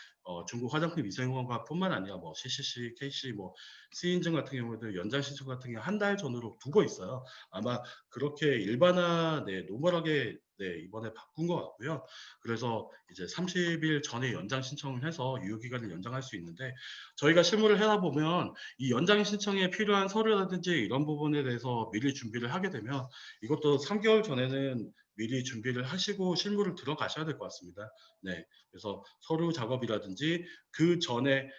중국 화장품 위생원과뿐만 아니라 뭐 CCC, KC, 뭐 C 인증 같은 경우에도 연장 신청 같은 게 한 달 전으로 두고 있어요. 아마 그렇게 일반화, 노멀하게 이번에 바꾼 것 같고요. 그래서 이제 30일 전에 연장 신청을 해서 유효기간을 연장할 수 있는데 저희가 실무를 해다 보면 이 연장 신청에 필요한 서류라든지 이런 부분에 대해서 미리 준비를 하게 되면 이것도 3개월 전에는 미리 준비를 하시고 실무를 들어가셔야 될 것 같습니다. 네, 그래서 서류 작업이라든지 그 전에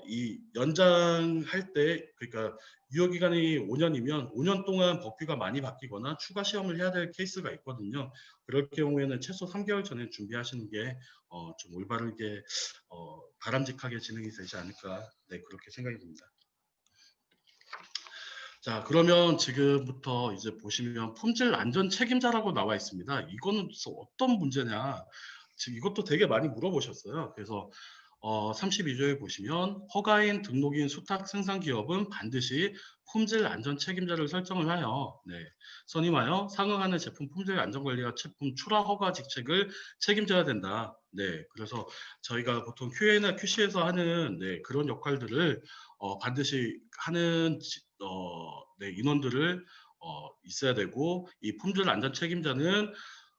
이 연장할 때 그러니까 유효 기간이 5년이면 5년 동안 법규가 많이 바뀌거나 추가 시험을 해야 될 케이스가 있거든요. 그럴 경우에는 최소 3개월 전에 준비하시는 게 좀 올바르게 바람직하게 진행이 되지 않을까 그렇게 생각이 듭니다. 자, 그러면 지금부터 이제 보시면 품질 안전 책임자라고 나와 있습니다. 이거는 어떤 문제냐? 지금 이것도 되게 많이 물어보셨어요. 그래서 32조에 보시면 허가인 등록인 수탁 생산 기업은 반드시 품질 안전 책임자를 설정을 하여 선임하여 상응하는 제품 품질 안전 관리와 제품 출하 허가 직책을 책임져야 된다. 네, 그래서 저희가 보통 QA나 QC에서 하는 그런 역할들을 반드시 하는 인원들을 있어야 되고 이 품질 안전 책임자는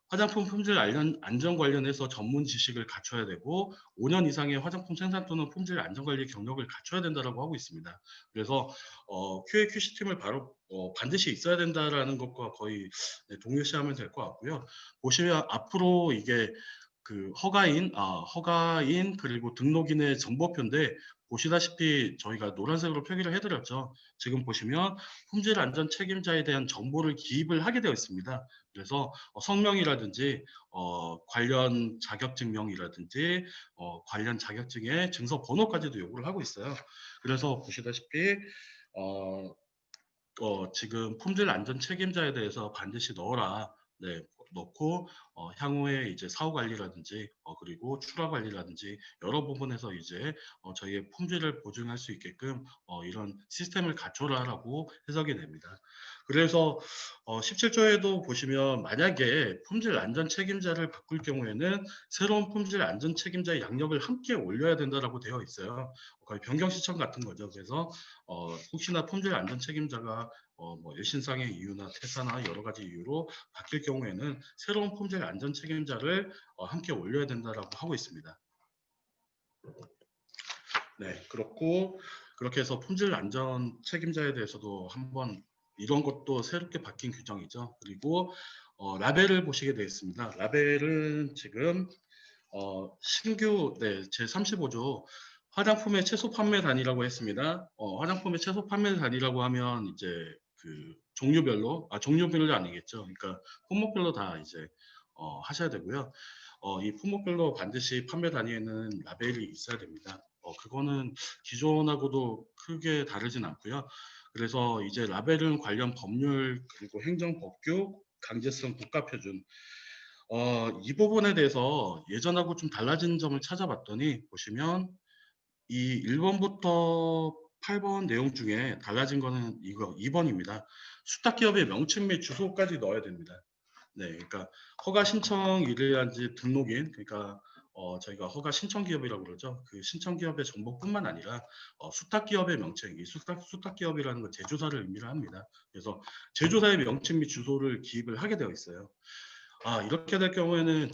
화장품 품질 안전 관련해서 전문 지식을 갖춰야 되고 5년 이상의 화장품 생산 또는 품질 안전 관리 경력을 갖춰야 된다라고 하고 있습니다. 그래서 QA, QC 팀을 바로 반드시 있어야 된다라는 것과 거의 동일시하면 될 것 같고요. 보시면 앞으로 이게 그 허가인 그리고 등록인의 정보표인데 보시다시피 저희가 노란색으로 표기를 해드렸죠. 지금 보시면 품질 안전 책임자에 대한 정보를 기입을 하게 되어 있습니다. 그래서 성명이라든지 관련 자격증명이라든지 관련 자격증의 증서 번호까지도 요구를 하고 있어요. 그래서 보시다시피 지금 품질 안전 책임자에 대해서 반드시 넣어라. 넣고 향후에 이제 사후 관리라든지 그리고 출하 관리라든지 여러 부분에서 이제 저희의 품질을 보증할 수 있게끔 이런 시스템을 갖춰라라고 해석이 됩니다. 그래서 17조에도 보시면 만약에 품질 안전 책임자를 바꿀 경우에는 새로운 품질 안전 책임자의 양력을 함께 올려야 된다라고 되어 있어요. 거의 변경 신청 같은 거죠. 그래서 혹시나 품질 안전 책임자가 뭐 일신상의 이유나 퇴사나 여러 가지 이유로 바뀔 경우에는 새로운 품질 안전 책임자를 함께 올려야 된다라고 하고 있습니다. 네, 그렇고 그렇게 해서 품질 안전 책임자에 대해서도 한번 이런 것도 새롭게 바뀐 규정이죠. 그리고 라벨을 보시게 되겠습니다. 라벨은 지금 신규 제 35조 화장품의 최소 판매 단위라고 했습니다. 화장품의 최소 판매 단위라고 하면 이제 그 종류별로 아니겠죠. 그러니까 품목별로 다 이제 하셔야 되고요. 이 품목별로 반드시 판매 단위에는 라벨이 있어야 됩니다. 그거는 기존하고도 크게 다르진 않고요. 그래서 이제 라벨은 관련 법률 그리고 행정법규, 강제성 국가표준 이 부분에 대해서 예전하고 좀 달라진 점을 찾아봤더니 보시면 이 1번부터 8번 내용 중에 달라진 거는 이거 2번입니다. 수탁 기업의 명칭 및 주소까지 넣어야 됩니다. 네, 그러니까 허가 신청이라든지 등록인 그러니까 저희가 허가 신청 기업이라고 그러죠. 그 신청 기업의 정보뿐만 아니라 수탁 기업의 명칭, 이 수탁 기업이라는 건 제조사를 의미를 합니다. 그래서 제조사의 명칭 및 주소를 기입을 하게 되어 있어요. 이렇게 될 경우에는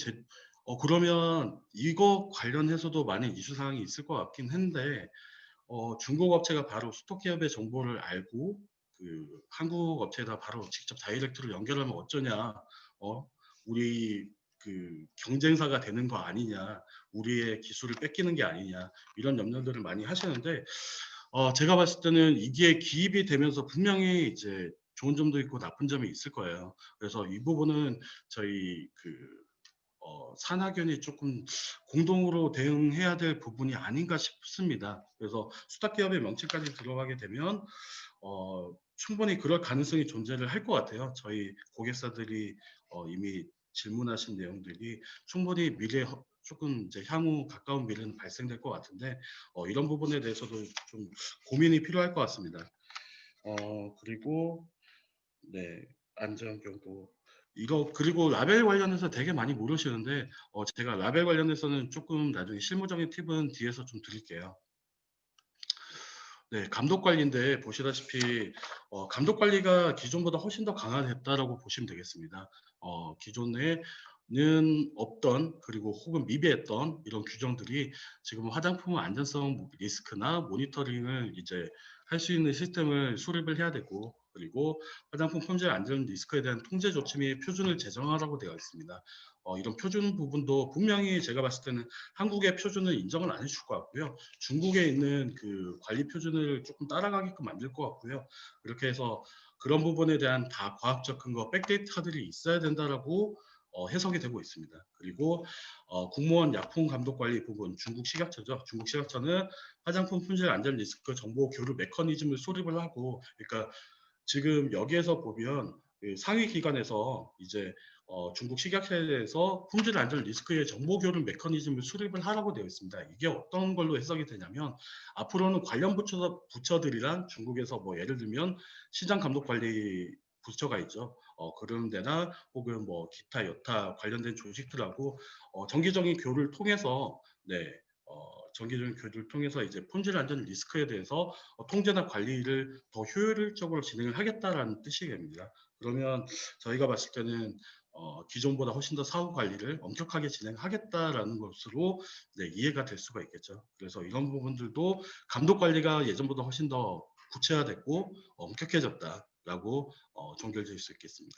그러면 이거 관련해서도 많은 이슈 사항이 있을 것 같긴 한데 중국 업체가 바로 수탁 기업의 정보를 알고 그 한국 업체에다 바로 직접 다이렉트로 연결하면 어쩌냐, 우리 그 경쟁사가 되는 거 아니냐, 우리의 기술을 뺏기는 게 아니냐 이런 염려들을 많이 하시는데 제가 봤을 때는 이게 기입이 되면서 분명히 이제 좋은 점도 있고 나쁜 점이 있을 거예요. 그래서 이 부분은 저희 산학연이 조금 공동으로 대응해야 될 부분이 아닌가 싶습니다. 그래서 수탁 기업의 명칭까지 들어가게 되면 충분히 그럴 가능성이 존재를 할 것 같아요. 저희 고객사들이 이미 질문하신 내용들이 충분히 조금 이제 향후 가까운 미래는 발생될 것 같은데 이런 부분에 대해서도 좀 고민이 필요할 것 같습니다. 그리고 네, 안전경보 이거 그리고 라벨 관련해서 되게 많이 물으시는데 제가 라벨 관련해서는 조금 나중에 실무적인 팁은 뒤에서 좀 드릴게요. 네, 감독 관리인데 보시다시피 감독 관리가 기존보다 훨씬 더 강화됐다라고 보시면 되겠습니다. 기존에는 없던 그리고 혹은 미비했던 이런 규정들이 지금 화장품 안전성 리스크나 모니터링을 이제 할 수 있는 시스템을 수립을 해야 되고 그리고 화장품 품질 안전 리스크에 대한 통제 조치 및 표준을 제정하라고 되어 있습니다. 이런 표준 부분도 분명히 제가 봤을 때는 한국의 표준을 인정을 안 해줄 것 같고요. 중국에 있는 그 관리 표준을 조금 따라가게끔 만들 것 같고요. 그렇게 해서 그런 부분에 대한 다 과학적 근거, 백데이터들이 있어야 된다라고 해석이 되고 있습니다. 그리고 공무원 약품 감독 관리 부분, 중국 식약처죠. 중국 식약처는 화장품 품질 안전 리스크 정보 교류 메커니즘을 수립을 하고, 그러니까 지금 여기에서 보면 그 상위 기관에서 이제 중국 식약처에 대해서 품질 안전 리스크의 정보 교류 메커니즘을 수립을 하라고 되어 있습니다. 이게 어떤 걸로 해석이 되냐면 앞으로는 관련 부처들이랑 중국에서 뭐 예를 들면 시장 감독 관리 부처가 있죠. 그런 데나 혹은 뭐 기타 여타 관련된 조직들하고 정기적인 교류를 통해서 정기적인 교류를 통해서 이제 품질 안전 리스크에 대해서 통제나 관리를 더 효율적으로 진행을 하겠다라는 뜻이겠습니다. 그러면 저희가 봤을 때는 기존보다 훨씬 더 사후 관리를 엄격하게 진행하겠다라는 것으로 이해가 될 수가 있겠죠. 그래서 이런 부분들도 감독 관리가 예전보다 훨씬 더 구체화됐고 엄격해졌다라고 종결될 수 있겠습니다.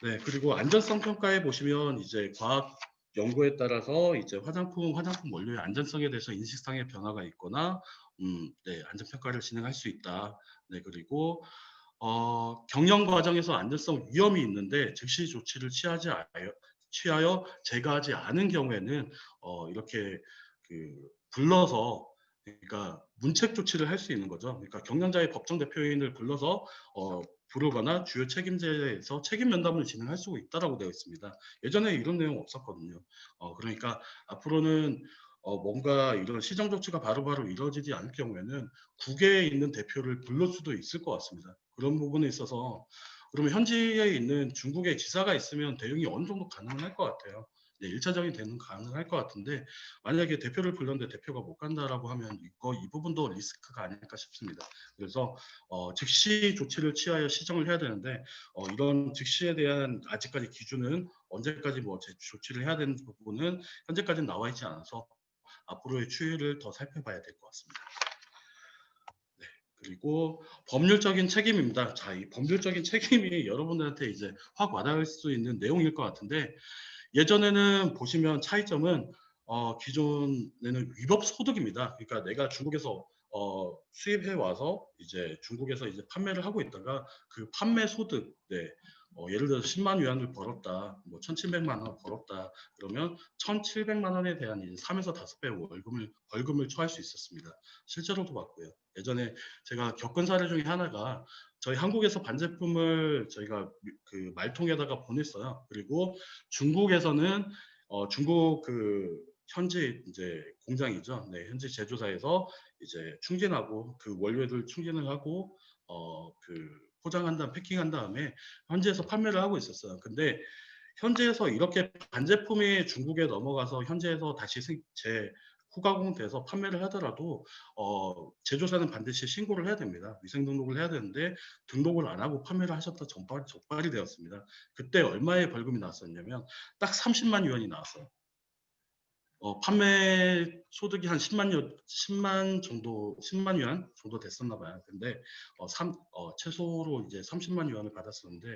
네, 그리고 안전성 평가에 보시면 이제 과학 연구에 따라서 이제 화장품 원료의 안전성에 대해서 인식상의 변화가 있거나, 안전 평가를 진행할 수 있다. 네, 그리고 경영 과정에서 안전성 위험이 있는데 즉시 조치를 취하여 제거하지 않은 경우에는 이렇게 불러서 그러니까 문책 조치를 할 수 있는 거죠. 그러니까 경영자의 법정 대표인을 불러서 부르거나 주요 책임자에서 책임 면담을 진행할 수 있다라고 되어 있습니다. 예전에 이런 내용 없었거든요. 그러니까 앞으로는 뭔가 이런 시정 조치가 바로바로 이루어지지 않을 경우에는 국외에 있는 대표를 불러 수도 있을 것 같습니다. 그런 부분에 있어서 그러면 현지에 있는 중국의 지사가 있으면 대응이 어느 정도 가능할 것 같아요. 네, 1차적인 대응은 가능할 것 같은데 만약에 대표를 불렀는데 대표가 못 간다라고 하면 이 부분도 리스크가 아닐까 싶습니다. 그래서 즉시 조치를 취하여 시정을 해야 되는데 이런 즉시에 대한 아직까지 기준은 언제까지 뭐 조치를 해야 되는 부분은 현재까지는 나와 있지 않아서 앞으로의 추이를 더 살펴봐야 될 것 같습니다. 네, 그리고 법률적인 책임입니다. 자, 이 법률적인 책임이 여러분들한테 이제 확 와닿을 수 있는 내용일 것 같은데 예전에는 보시면 차이점은 기존에는 위법 소득입니다. 그러니까 내가 중국에서 수입해 와서 이제 중국에서 이제 판매를 하고 있다가 그 판매 소득, 네, 예를 들어서 10만 위안을 벌었다, 뭐 1,700만 원 벌었다, 그러면 1,700만 원에 대한 이제 3에서 5배 벌금을 처할 수 있었습니다. 실제로도 봤고요. 예전에 제가 겪은 사례 중에 하나가 저희 한국에서 반제품을 저희가 그 말통에다가 보냈어요. 그리고 중국에서는 중국 그 현지 이제 공장이죠. 네, 현지 제조사에서 이제 충진하고 그 원료들 충진을 하고 그 포장한 다음 패킹한 다음에 현지에서 판매를 하고 있었어요. 근데 현지에서 이렇게 반제품이 중국에 넘어가서 현지에서 다시 후가공돼서 판매를 하더라도 제조사는 반드시 신고를 해야 됩니다. 위생 등록을 해야 되는데 등록을 안 하고 판매를 하셨다 적발이 되었습니다. 그때 얼마의 벌금이 나왔었냐면 딱 30만 위안이 나왔어요. 판매 소득이 한 10만 정도, 10만 위안 정도 됐었나 봐요. 근데 최소로 이제 30만 위안을 받았었는데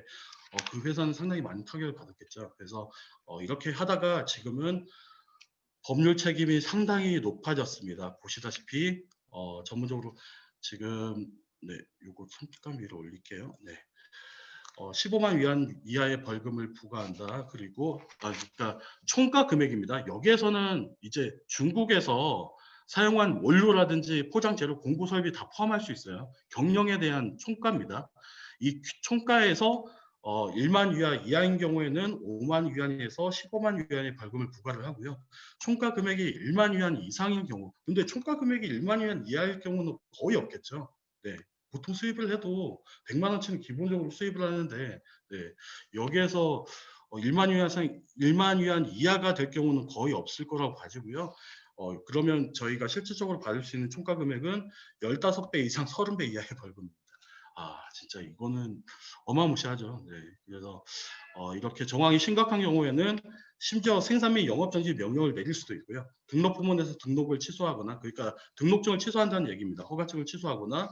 그 회사는 상당히 많은 타격을 받았겠죠. 그래서 이렇게 하다가 지금은 법률 책임이 상당히 높아졌습니다. 보시다시피 전문적으로 지금 네, 요거 잠깐 위로 올릴게요. 네. 15만 위안 이하의 벌금을 부과한다. 그리고 그러니까 총가 금액입니다. 여기에서는 이제 중국에서 사용한 원료라든지 포장 재료, 공구 설비 다 포함할 수 있어요. 경영에 대한 총가입니다. 이 총가에서 1만 위안 이하인 경우에는 5만 위안에서 15만 위안의 벌금을 부과를 하고요. 총가 금액이 1만 위안 이상인 경우, 근데 총가 금액이 1만 위안 이하일 경우는 거의 없겠죠. 네. 보통 수입을 해도 100만 원치는 기본적으로 수입을 하는데 네, 여기에서 1만 위안 이하가 될 경우는 거의 없을 거라고 봐지고요. 그러면 저희가 실질적으로 받을 수 있는 총가 금액은 15배 이상 30배 이하의 벌금입니다. 진짜 이거는 어마무시하죠. 네, 그래서 이렇게 정황이 심각한 경우에는 심지어 생산 및 영업 정지 명령을 내릴 수도 있고요. 등록 부문에서 등록을 취소하거나, 그러니까 등록증을 취소한다는 얘기입니다. 허가증을 취소하거나,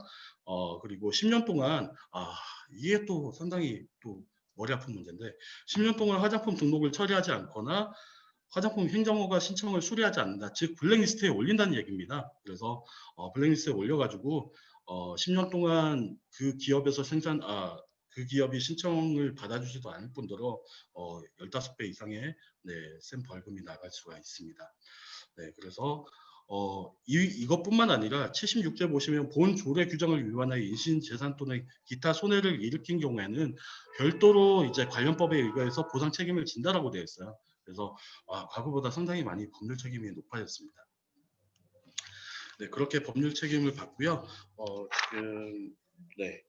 그리고 10년 동안 이게 또 상당히 또 머리 아픈 문제인데 10년 동안 화장품 등록을 처리하지 않거나 화장품 행정허가 신청을 수리하지 않는다. 즉 블랙리스트에 올린다는 얘기입니다. 그래서 블랙리스트에 올려가지고 10년 동안 그 기업에서 그 기업이 신청을 받아주지도 않을 뿐더러 15배 이상의 네, 센 벌금이 나갈 수가 있습니다. 네, 그래서 이것뿐만 아니라 76제 보시면 본 조례 규정을 위반하여 인신 재산 또는 기타 손해를 일으킨 경우에는 별도로 이제 관련법에 의거해서 보상 책임을 진다라고 되어 있어요. 그래서 과거보다 상당히 많이 법률 책임이 높아졌습니다. 네, 그렇게 법률 책임을 받고요. 지금 네.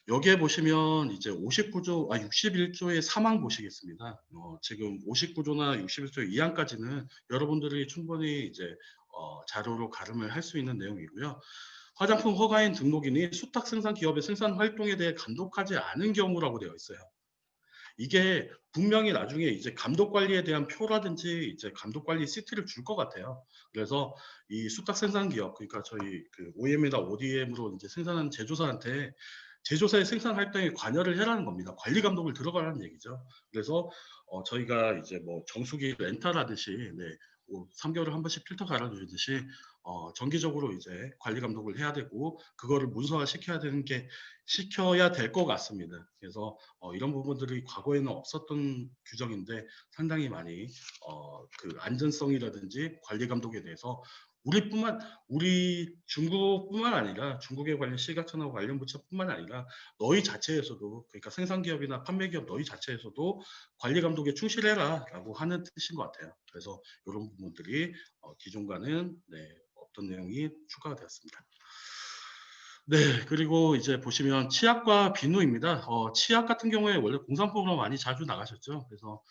여기에 보시면 이제 61조의 사망 보시겠습니다. 지금 59조나 61조 2항까지는 여러분들이 충분히 이제 자료로 가름을 할 수 있는 내용이고요. 화장품 허가인 등록인이 수탁 생산 기업의 생산 활동에 대해 감독하지 않은 경우라고 되어 있어요. 이게 분명히 나중에 이제 감독 관리에 대한 표라든지 이제 감독 관리 시트를 줄 것 같아요. 그래서 이 수탁 생산 기업, 그러니까 저희 그 OEM이나 ODM으로 이제 생산하는 제조사한테 제조사의 생산 활동에 관여를 해라는 겁니다. 관리 감독을 들어가라는 얘기죠. 그래서 저희가 이제 뭐 정수기 렌탈하듯이 네, 뭐 3개월에 한 번씩 필터 갈아주듯이 정기적으로 이제 관리 감독을 해야 되고 그거를 문서화 시켜야 될 것 같습니다. 그래서 이런 부분들이 과거에는 없었던 규정인데 상당히 많이 그 안전성이라든지 관리 감독에 대해서 우리 중국뿐만 아니라 중국에 관련 시각처나 관련 부처뿐만 아니라 너희 자체에서도 그러니까 생산기업이나 판매기업 너희 자체에서도 관리 감독에 충실해라라고 하는 뜻인 것 같아요. 그래서 이런 부분들이 기존과는 네, 없던 내용이 추가가 되었습니다. 네, 그리고 이제 보시면 치약과 비누입니다. 치약 같은 경우에 원래 공산품으로 많이 자주 나가셨죠. 그래서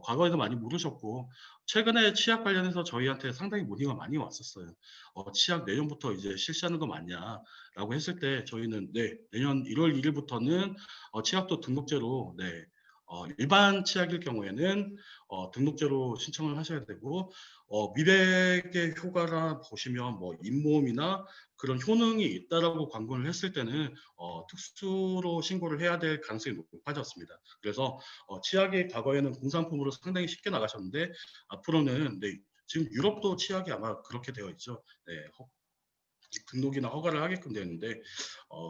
과거에도 많이 물으셨고 최근에 치약 관련해서 저희한테 상당히 문의가 많이 왔었어요. "치약 내년부터 이제 실시하는 거 맞냐?"라고 했을 때 저희는 "네. 내년 1월 1 일부터는 치약도 등록제로 네 일반 치약일 경우에는 등록제로 신청을 하셔야 되고 미백의 효과라 보시면 뭐 잇몸이나 그런 효능이 있다라고 광고를 했을 때는 특수로 신고를 해야 될 가능성이 높아졌습니다. 그래서 치약이 과거에는 공산품으로 상당히 쉽게 나가셨는데 앞으로는 네 지금 유럽도 치약이 아마 그렇게 되어 있죠. 네. 등록이나 허가를 하게끔 되는데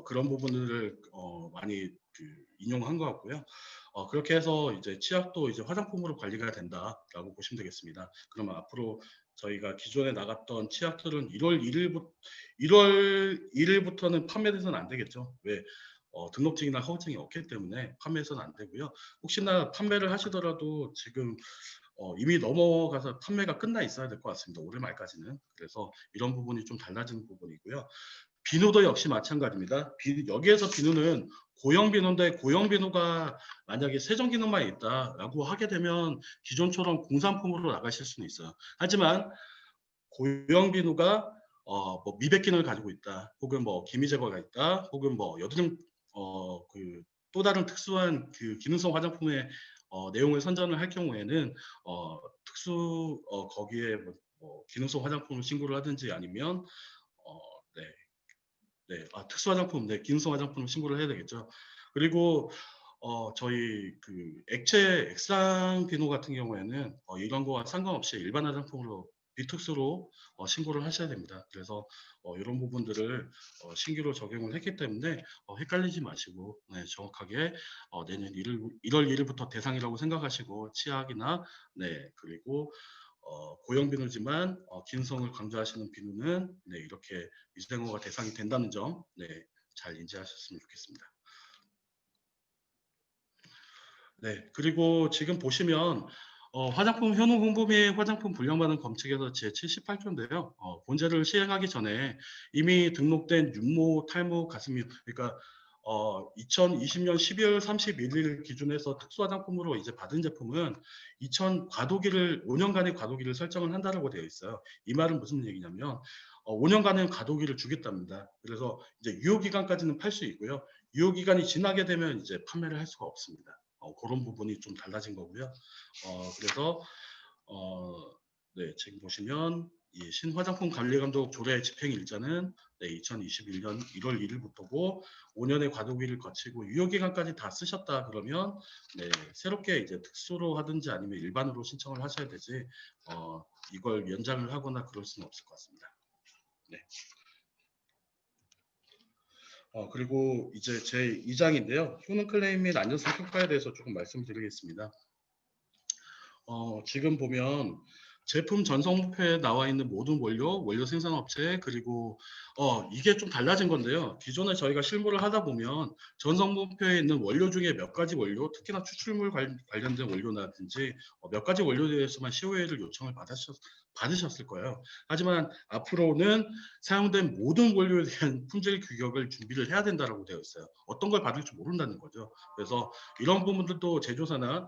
그런 부분을 많이 인용한 것 같고요. 그렇게 해서 이제 치약도 이제 화장품으로 관리가 된다라고 보시면 되겠습니다. 그러면 앞으로 저희가 기존에 나갔던 치약들은 1월 1일부터는 판매돼서는 안 되겠죠. 왜? 등록증이나 허가증이 없기 때문에 판매해서는 안 되고요. 혹시나 판매를 하시더라도 지금 이미 넘어가서 판매가 끝나 있어야 될 것 같습니다. 올해 말까지는. 그래서 이런 부분이 좀 달라지는 부분이고요. 비누도 역시 마찬가지입니다. 여기에서 비누는 고형 비누인데 고형 비누가 만약에 세정 기능만 있다라고 하게 되면 기존처럼 공산품으로 나가실 수는 있어요. 하지만 고형 비누가 뭐 미백 기능을 가지고 있다, 혹은 뭐 기미 제거가 있다, 혹은 뭐 여드름 또 다른 특수한 기능성 화장품의 내용을 선전을 할 경우에는 거기에 뭐 기능성 화장품을 신고를 하든지 아니면 어, 네, 네, 특수 화장품, 네, 기능성 화장품을 신고를 해야 되겠죠. 그리고 저희 액체 액상 비누 같은 경우에는 이런 거와 상관없이 일반 화장품으로 비특수로 신고를 하셔야 됩니다. 그래서 이런 부분들을 신규로 적용을 했기 때문에 헷갈리지 마시고 네, 정확하게 내년 1월 1일부터 대상이라고 생각하시고 치약이나 네 그리고 고형 비누지만 기능성을 강조하시는 비누는 네, 이렇게 위생허가 대상이 된다는 점 네, 잘 인지하셨으면 좋겠습니다. 네, 그리고 지금 보시면 화장품 현혹 홍보 및 화장품 불량반응 검측에서 제78조인데요. 본제를 시행하기 전에 이미 등록된 윤모, 탈모, 가습류, 그러니까 2020년 12월 31일 기준에서 특수화장품으로 이제 받은 제품은 5년간의 과도기를 설정을 한다라고 되어 있어요. 이 말은 무슨 얘기냐면 5년간의 과도기를 주겠답니다. 그래서 이제 유효기간까지는 팔 수 있고요. 유효기간이 지나게 되면 이제 판매를 할 수가 없습니다. 그런 부분이 좀 달라진 거고요. 그래서 네, 지금 보시면 이 신화장품 관리감독 조례 집행 일자는 네, 2021년 1월 1일부터고 5년의 과도기를 거치고 유효기간까지 다 쓰셨다 그러면 네, 새롭게 이제 특수로 하든지 아니면 일반으로 신청을 하셔야 되지 이걸 연장을 하거나 그럴 수는 없을 것 같습니다. 네. 그리고 이제 제 2장인데요. 효능 클레임 및 안전성 평가에 대해서 조금 말씀드리겠습니다. 지금 보면 제품 전성목표에 나와 있는 모든 원료 생산업체 그리고 이게 좀 달라진 건데요. 기존에 저희가 실무를 하다 보면 전성목표에 있는 원료 중에 몇 가지 원료, 특히나 추출물 관련된 원료라든지 몇 가지 원료에 대해서만 COA를 요청을 받으셨을 거예요. 하지만 앞으로는 사용된 모든 원료에 대한 품질 규격을 준비를 해야 된다라고 되어 있어요. 어떤 걸 받을지 모른다는 거죠. 그래서 이런 부분들도 제조사나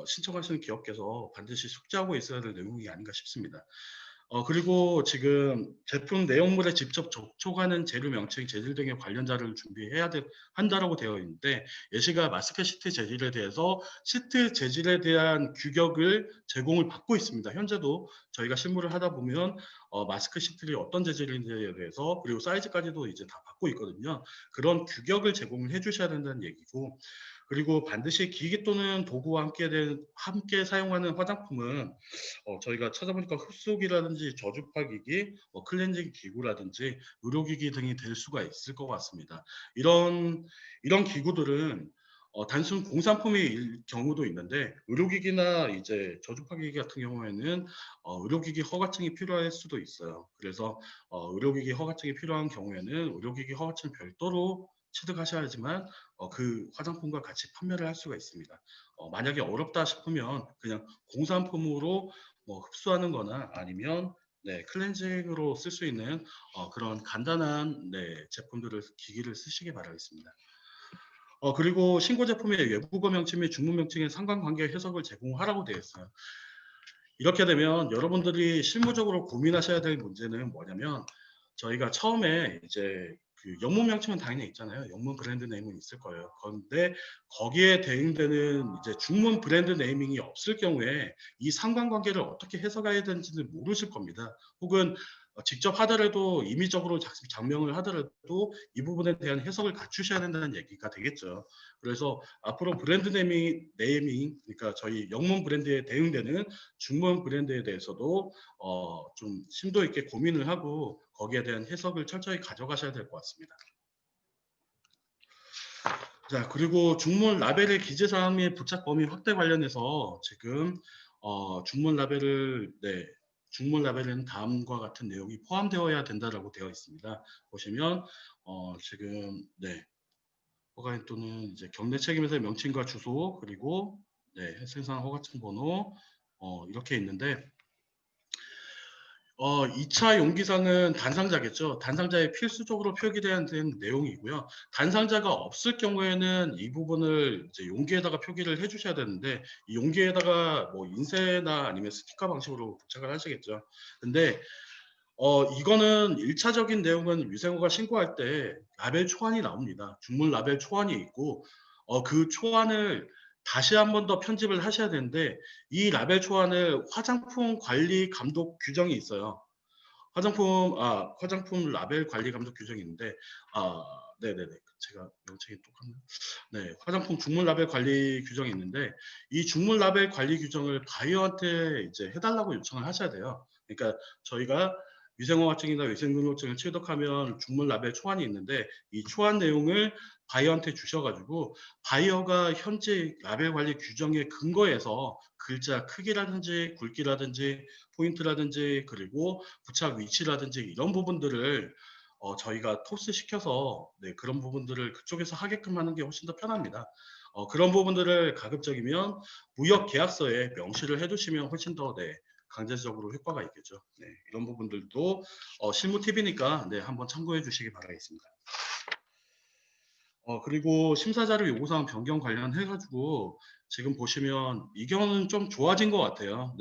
신청하시는 기업께서 반드시 숙지하고 있어야 될 내용이 아닌가 싶습니다. 그리고 지금 제품 내용물에 직접 접촉하는 재료 명칭, 재질 등의 관련 자료를 한다라고 되어 있는데 예시가 마스크 시트 재질에 대해서 시트 재질에 대한 규격을 제공을 받고 있습니다. 현재도 저희가 실무를 하다 보면 마스크 시트들이 어떤 재질인지에 대해서 그리고 사이즈까지도 이제 다 받고 있거든요. 그런 규격을 제공을 해주셔야 된다는 얘기고 그리고 반드시 기기 또는 도구와 함께 사용하는 화장품은 저희가 찾아보니까 흡수기라든지 저주파기기, 클렌징 기구라든지 의료기기 등이 될 수가 있을 것 같습니다. 이런 기구들은 단순 공산품일 경우도 있는데 의료기기나 이제 저주파기기 같은 경우에는 의료기기 허가증이 필요할 수도 있어요. 그래서 의료기기 허가증이 필요한 경우에는 의료기기 허가증 별도로 취득하셔야지만 그 화장품과 같이 판매를 할 수가 있습니다. 만약에 어렵다 싶으면 그냥 공산품으로 뭐 흡수하는 거나 아니면 네, 클렌징으로 쓸 수 있는 그런 간단한 네, 기기를 쓰시기 바라겠습니다. 그리고 신고 제품의 외국어 명칭 및 중문 명칭의 상관관계 해석을 제공하라고 되어 있어요. 이렇게 되면 여러분들이 실무적으로 고민하셔야 될 문제는 뭐냐면 저희가 처음에 이제 그 영문 명칭은 당연히 있잖아요. 영문 브랜드 네임은 있을 거예요. 그런데 거기에 대응되는 이제 중문 브랜드 네이밍이 없을 경우에 이 상관관계를 어떻게 해석해야 되는지는 모르실 겁니다. 혹은 직접 하더라도 임의적으로 장명을 하더라도 이 부분에 대한 해석을 갖추셔야 된다는 얘기가 되겠죠. 그래서 앞으로 브랜드 네이밍 그러니까 저희 영문 브랜드에 대응되는 중문 브랜드에 대해서도 좀 심도 있게 고민을 하고 거기에 대한 해석을 철저히 가져가셔야 될 것 같습니다. 자, 그리고 중문 라벨의 기재 사항 및 부착 범위 확대 관련해서 지금 중문 라벨을 중문 라벨에는 다음과 같은 내용이 포함되어야 된다라고 되어 있습니다. 보시면 지금 허가인 또는 이제 경내 책임에서의 명칭과 주소 그리고 생산 허가증 번호 이렇게 있는데 2차 용기사는 단상자겠죠. 단상자에 필수적으로 표기돼야 되는 내용이고요. 단상자가 없을 경우에는 이 부분을 이제 용기에다가 표기를 해주셔야 되는데 이 용기에다가 뭐 인쇄나 아니면 스티커 방식으로 부착을 하시겠죠. 근데 이거는 1차적인 내용은 위생호가 신고할 때 라벨 초안이 나옵니다. 중문 라벨 초안이 있고 그 초안을 다시 한 번 더 편집을 하셔야 되는데 이 라벨 초안을 화장품 관리 감독 규정이 있어요. 화장품 라벨 관리 감독 규정이 있는데 네네네 제가 명칭이 똑같네요. 네, 화장품 중문 라벨 관리 규정이 있는데 이 중문 라벨 관리 규정을 바이어한테 이제 해달라고 요청을 하셔야 돼요. 그러니까 저희가 위생허가증이나 위생등록증을 취득하면 중문 라벨 초안이 있는데 이 초안 내용을 바이어한테 주셔가지고 바이어가 현재 라벨 관리 규정에 근거해서 글자 크기라든지 굵기라든지 포인트라든지 그리고 부착 위치라든지 이런 부분들을 저희가 토스 시켜서 그런 부분들을 그쪽에서 하게끔 하는 게 훨씬 더 편합니다. 그런 부분들을 가급적이면 무역 계약서에 명시를 해두시면 훨씬 더 강제적으로 효과가 있겠죠. 이런 부분들도 실무 팁이니까 한번 참고해 주시기 바라겠습니다. 그리고 심사자료 요구사항 변경 관련해가지고 지금 보시면 이 경우는 좀 좋아진 것 같아요.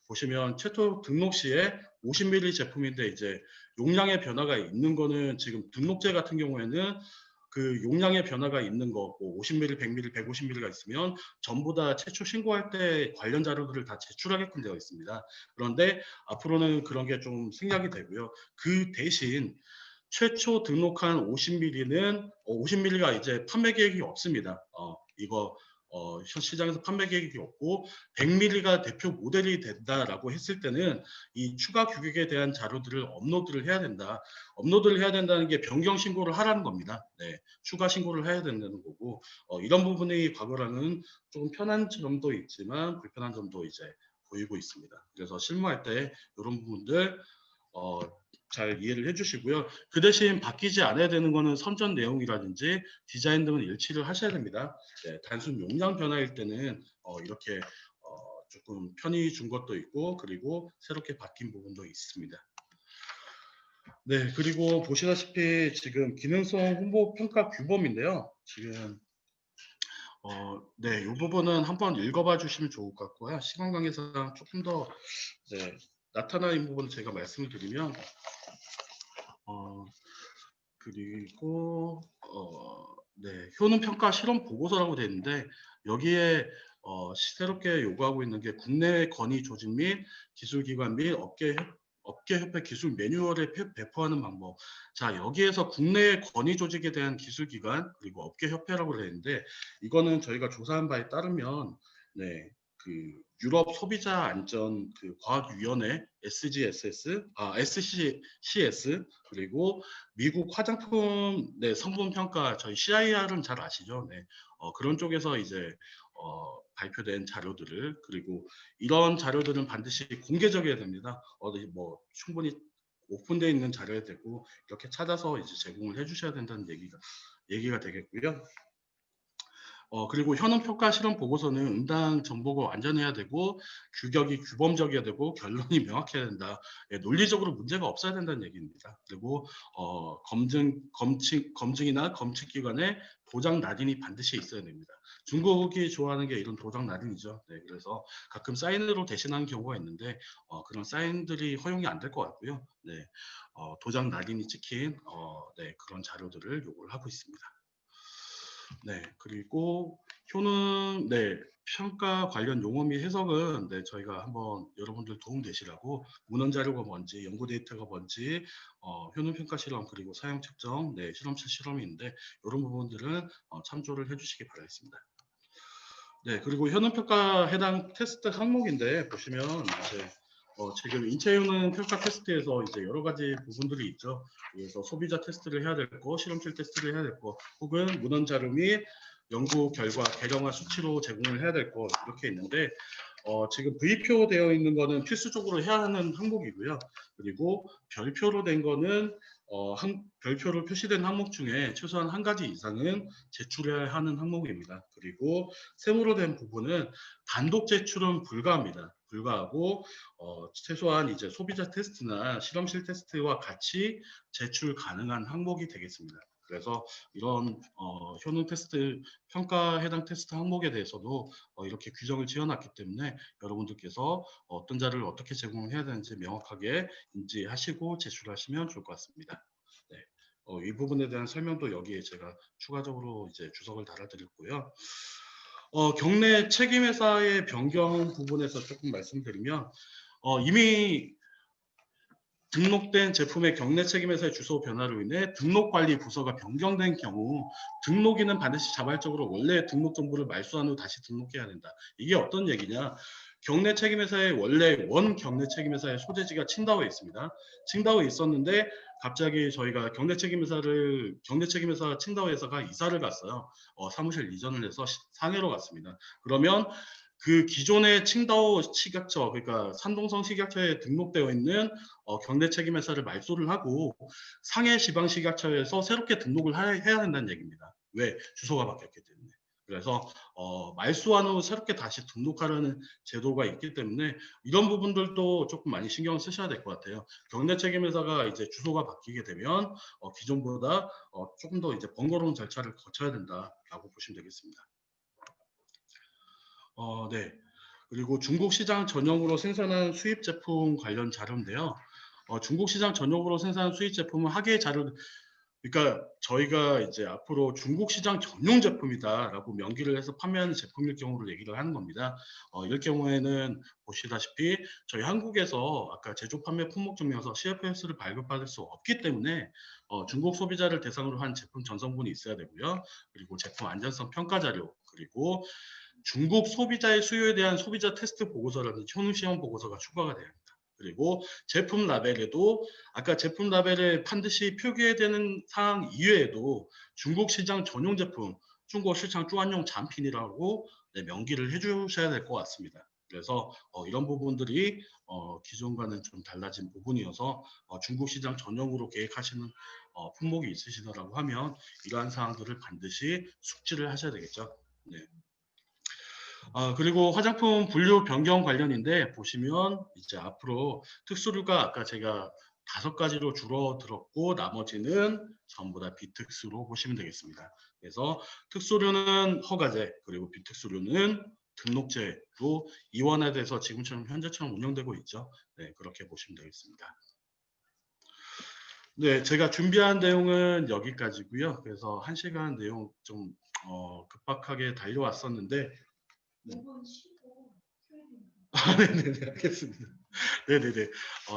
보시면 최초 등록 시에 50ml 제품인데 이제 용량의 변화가 있는 거는 지금 등록제 같은 경우에는 그 용량의 변화가 있는 거, 뭐 50ml, 100ml, 150ml가 있으면 전부 다 최초 신고할 때 관련 자료들을 다 제출하게끔 되어 있습니다. 그런데 앞으로는 그런 게 좀 생략이 되고요. 그 대신 최초 등록한 50ml는 50ml가 이제 판매 계획이 없습니다. 이거 현 시장에서 판매 계획이 없고 100ml가 대표 모델이 된다라고 했을 때는 이 추가 규격에 대한 자료들을 업로드를 해야 된다. 업로드를 해야 된다는 게 변경 신고를 하라는 겁니다. 추가 신고를 해야 된다는 거고 이런 부분이 과거랑은 조금 편한 점도 있지만 불편한 점도 이제 보이고 있습니다. 그래서 실무할 때 이런 부분들 어, 잘 이해를 해주시고요. 그 대신 바뀌지 않아야 되는 거는 선전 내용이라든지 디자인 등은 일치를 하셔야 됩니다. 단순 용량 변화일 때는 이렇게 조금 편의 준 것도 있고 그리고 새롭게 바뀐 부분도 있습니다. 그리고 보시다시피 지금 기능성 홍보 평가 규범인데요. 지금 이 부분은 한번 읽어봐 주시면 좋을 것 같고요. 시간 관계상 조금 더 나타나는 부분을 제가 말씀을 드리면 그리고 효능 평가 실험 보고서라고 되어 있는데 여기에 새롭게 요구하고 있는 게 국내 건의 조직 및 기술기관 및 업계협회 기술 매뉴얼을 배포하는 방법. 자, 여기에서 국내 건의 조직에 대한 기술기관 그리고 업계협회라고 되어 있는데 이거는 저희가 조사한 바에 따르면 그 유럽 소비자 안전 그 과학위원회 SCS 그리고 미국 화장품 성분 평가 저희 CIR은 잘 아시죠? 그런 쪽에서 이제 발표된 자료들을 그리고 이런 자료들은 반드시 공개적이어야 됩니다. 뭐 충분히 오픈되어 있는 자료야 되고 이렇게 찾아서 이제 제공을 해주셔야 된다는 얘기가 되겠고요. 그리고 현업 평가 실험 보고서는 응당 정보가 완전해야 되고 규격이 규범적이어야 되고 결론이 명확해야 된다. 예, 논리적으로 문제가 없어야 된다는 얘기입니다. 그리고 검증이나 검측 기관에 도장 낙인이 반드시 있어야 됩니다. 중국이 좋아하는 게 이런 도장 낙인이죠. 네, 그래서 가끔 사인으로 대신하는 경우가 있는데 그런 사인들이 허용이 안 될 것 같고요. 네, 도장 낙인이 찍힌 네, 그런 자료들을 요구를 하고 있습니다. 네, 그리고 효능, 네, 평가 관련 용어 및 해석은 네, 저희가 한번 여러분들 도움 되시라고 문헌 자료가 뭔지, 연구 데이터가 뭔지, 효능 평가 실험 그리고 사용 측정, 네, 실험실 실험인데 이런 부분들은 참조를 해주시기 바라겠습니다. 네, 그리고 효능 평가 해당 테스트 항목인데 보시면 이제 지금 인체 효능 평가 테스트에서 이제 여러 가지 부분들이 있죠. 그래서 소비자 테스트를 해야 될 거, 실험실 테스트를 해야 될 거, 혹은 문헌 자료 및 연구 결과 개정화 수치로 제공을 해야 될 거 이렇게 있는데 지금 V표 되어 있는 거는 필수적으로 해야 하는 항목이고요. 그리고 별표로 된 거는 별표로 표시된 항목 중에 최소한 한 가지 이상은 제출해야 하는 항목입니다. 그리고 세모로 된 부분은 단독 제출은 불가합니다. 불가하고 최소한 이제 소비자 테스트나 실험실 테스트와 같이 제출 가능한 항목이 되겠습니다. 그래서 이런 효능 테스트 평가 해당 테스트 항목에 대해서도 이렇게 규정을 지어놨기 때문에 여러분들께서 어떤 자료를 어떻게 제공해야 되는지 명확하게 인지하시고 제출하시면 좋을 것 같습니다. 네. 이 부분에 대한 설명도 여기에 제가 추가적으로 이제 주석을 달아드렸고요. 경내 책임회사의 변경 부분에서 조금 말씀드리면 이미 등록된 제품의 경내 책임회사의 주소 변화로 인해 등록관리 부서가 변경된 경우 등록인은 반드시 자발적으로 원래 등록 정보를 말소한 후 다시 등록해야 된다. 이게 어떤 얘기냐? 경내 책임회사의 원래 원 경내 책임회사의 소재지가 칭다오에 있습니다. 칭다오에 있었는데 갑자기 저희가 경내 책임회사 칭다오에서가 이사를 갔어요. 사무실 이전을 해서 상해로 갔습니다. 그러면 그 기존의 칭다오 식약처, 그러니까 산동성 식약처에 등록되어 있는 경내 책임회사를 말소를 하고 상해 지방식약처에서 새롭게 등록을 해야 된다는 얘기입니다. 왜? 주소가 바뀌었기 때문에. 그래서 말소한 후 새롭게 다시 등록하라는 제도가 있기 때문에 이런 부분들도 조금 많이 신경 쓰셔야 될 것 같아요. 경내 책임회사가 이제 주소가 바뀌게 되면 기존보다 조금 더 이제 번거로운 절차를 거쳐야 된다라고 보시면 되겠습니다. 네. 그리고 중국 시장 전용으로 생산한 수입 제품 관련 자료인데요. 중국 시장 전용으로 생산한 수입 제품은 하계 자료, 그러니까 저희가 이제 앞으로 중국 시장 전용 제품이다라고 명기를 해서 판매하는 제품일 경우를 얘기를 하는 겁니다. 이럴 경우에는 보시다시피 저희 한국에서 아까 제조 판매 품목 증명서 CFS를 발급받을 수 없기 때문에 중국 소비자를 대상으로 한 제품 전성분이 있어야 되고요. 그리고 제품 안전성 평가 자료, 그리고 중국 소비자의 수요에 대한 소비자 테스트 보고서라든지 효능 시험 보고서가 추가가 돼야 합니다. 그리고 제품 라벨에도 아까 제품 라벨에 반드시 표기해야 되는 사항 이외에도 중국 시장 전용 제품, 중국 시장 주안용产品이라고 명기를 해주셔야 될 것 같습니다. 그래서 이런 부분들이 기존과는 좀 달라진 부분이어서 중국 시장 전용으로 계획하시는 품목이 있으시더라고 하면 이러한 사항들을 반드시 숙지를 하셔야 되겠죠. 네. 그리고 화장품 분류 변경 관련인데 보시면 이제 앞으로 특수류가 아까 제가 5가지로 줄어들었고 나머지는 전부 다 비특수로 보시면 되겠습니다. 그래서 특수류는 허가제 그리고 비특수류는 등록제로 이원화돼서 지금처럼 현재처럼 운영되고 있죠. 네, 그렇게 보시면 되겠습니다. 네, 제가 준비한 내용은 여기까지고요. 그래서 1시간 내용 좀 급박하게 달려왔었는데 네네네, 알겠습니다. 네네네.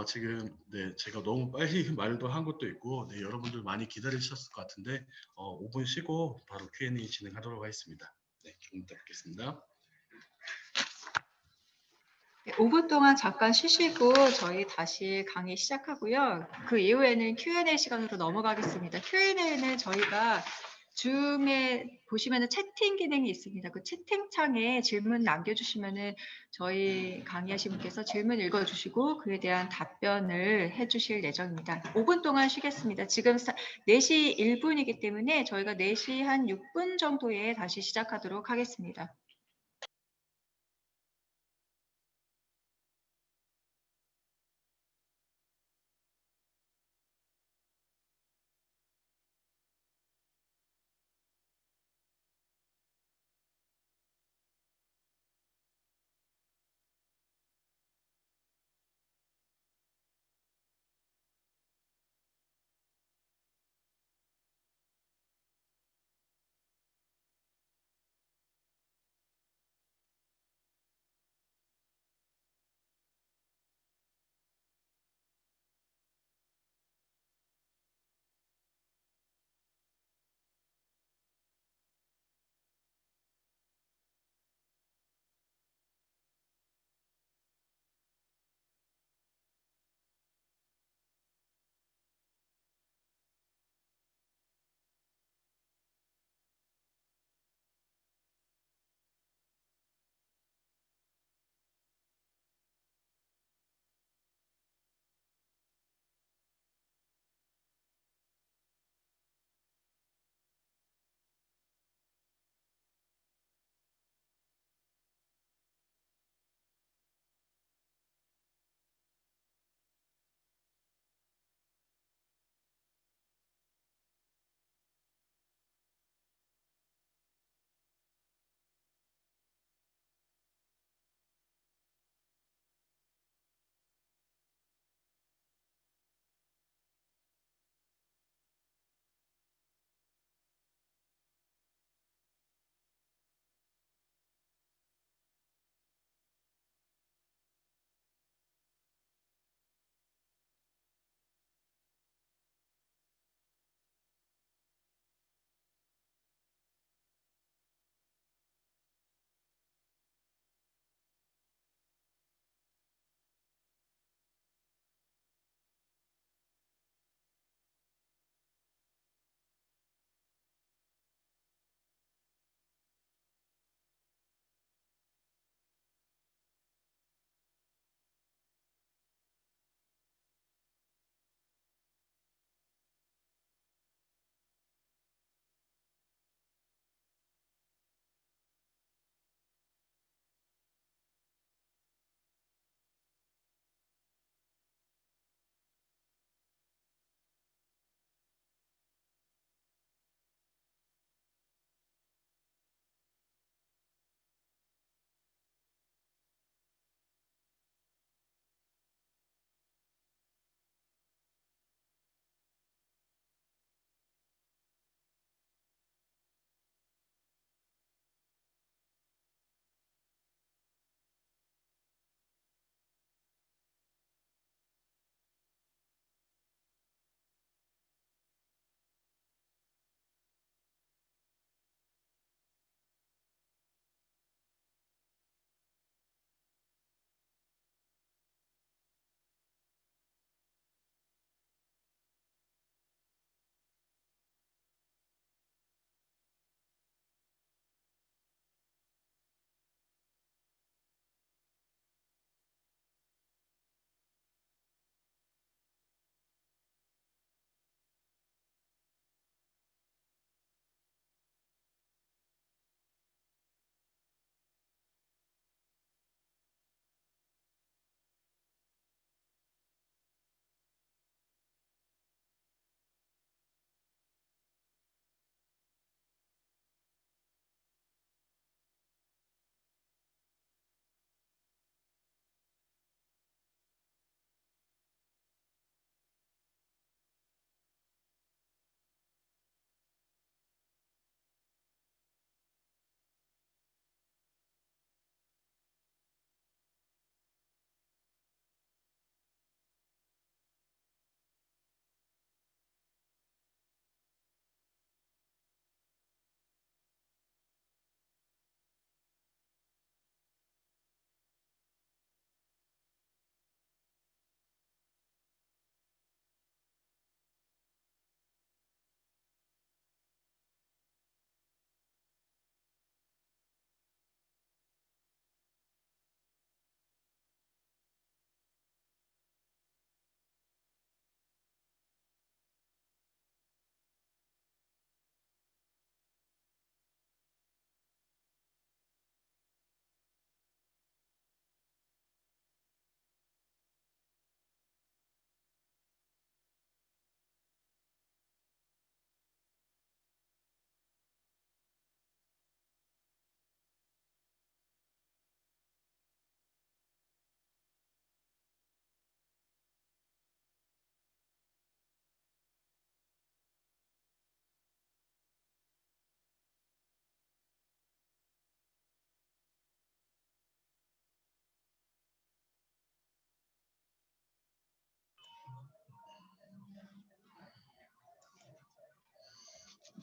지금 네 제가 너무 빨리 말도 한 것도 있고, 네 여러분들 많이 기다리셨을 것 같은데 5분 쉬고 바로 Q&A 진행하도록 하겠습니다. 네, 좀 부탁드리겠습니다. 네, 5분 동안 잠깐 쉬시고 저희 다시 강의 시작하고요. 그 이후에는 Q&A 시간으로 넘어가겠습니다. Q&A는 저희가 줌에 보시면은 채팅 기능이 있습니다. 그 채팅창에 질문 남겨주시면은 저희 강의하신 분께서 질문 읽어주시고 그에 대한 답변을 해주실 예정입니다. 5분 동안 쉬겠습니다. 지금 4시 1분이기 때문에 저희가 4시 한 6분 정도에 다시 시작하도록 하겠습니다.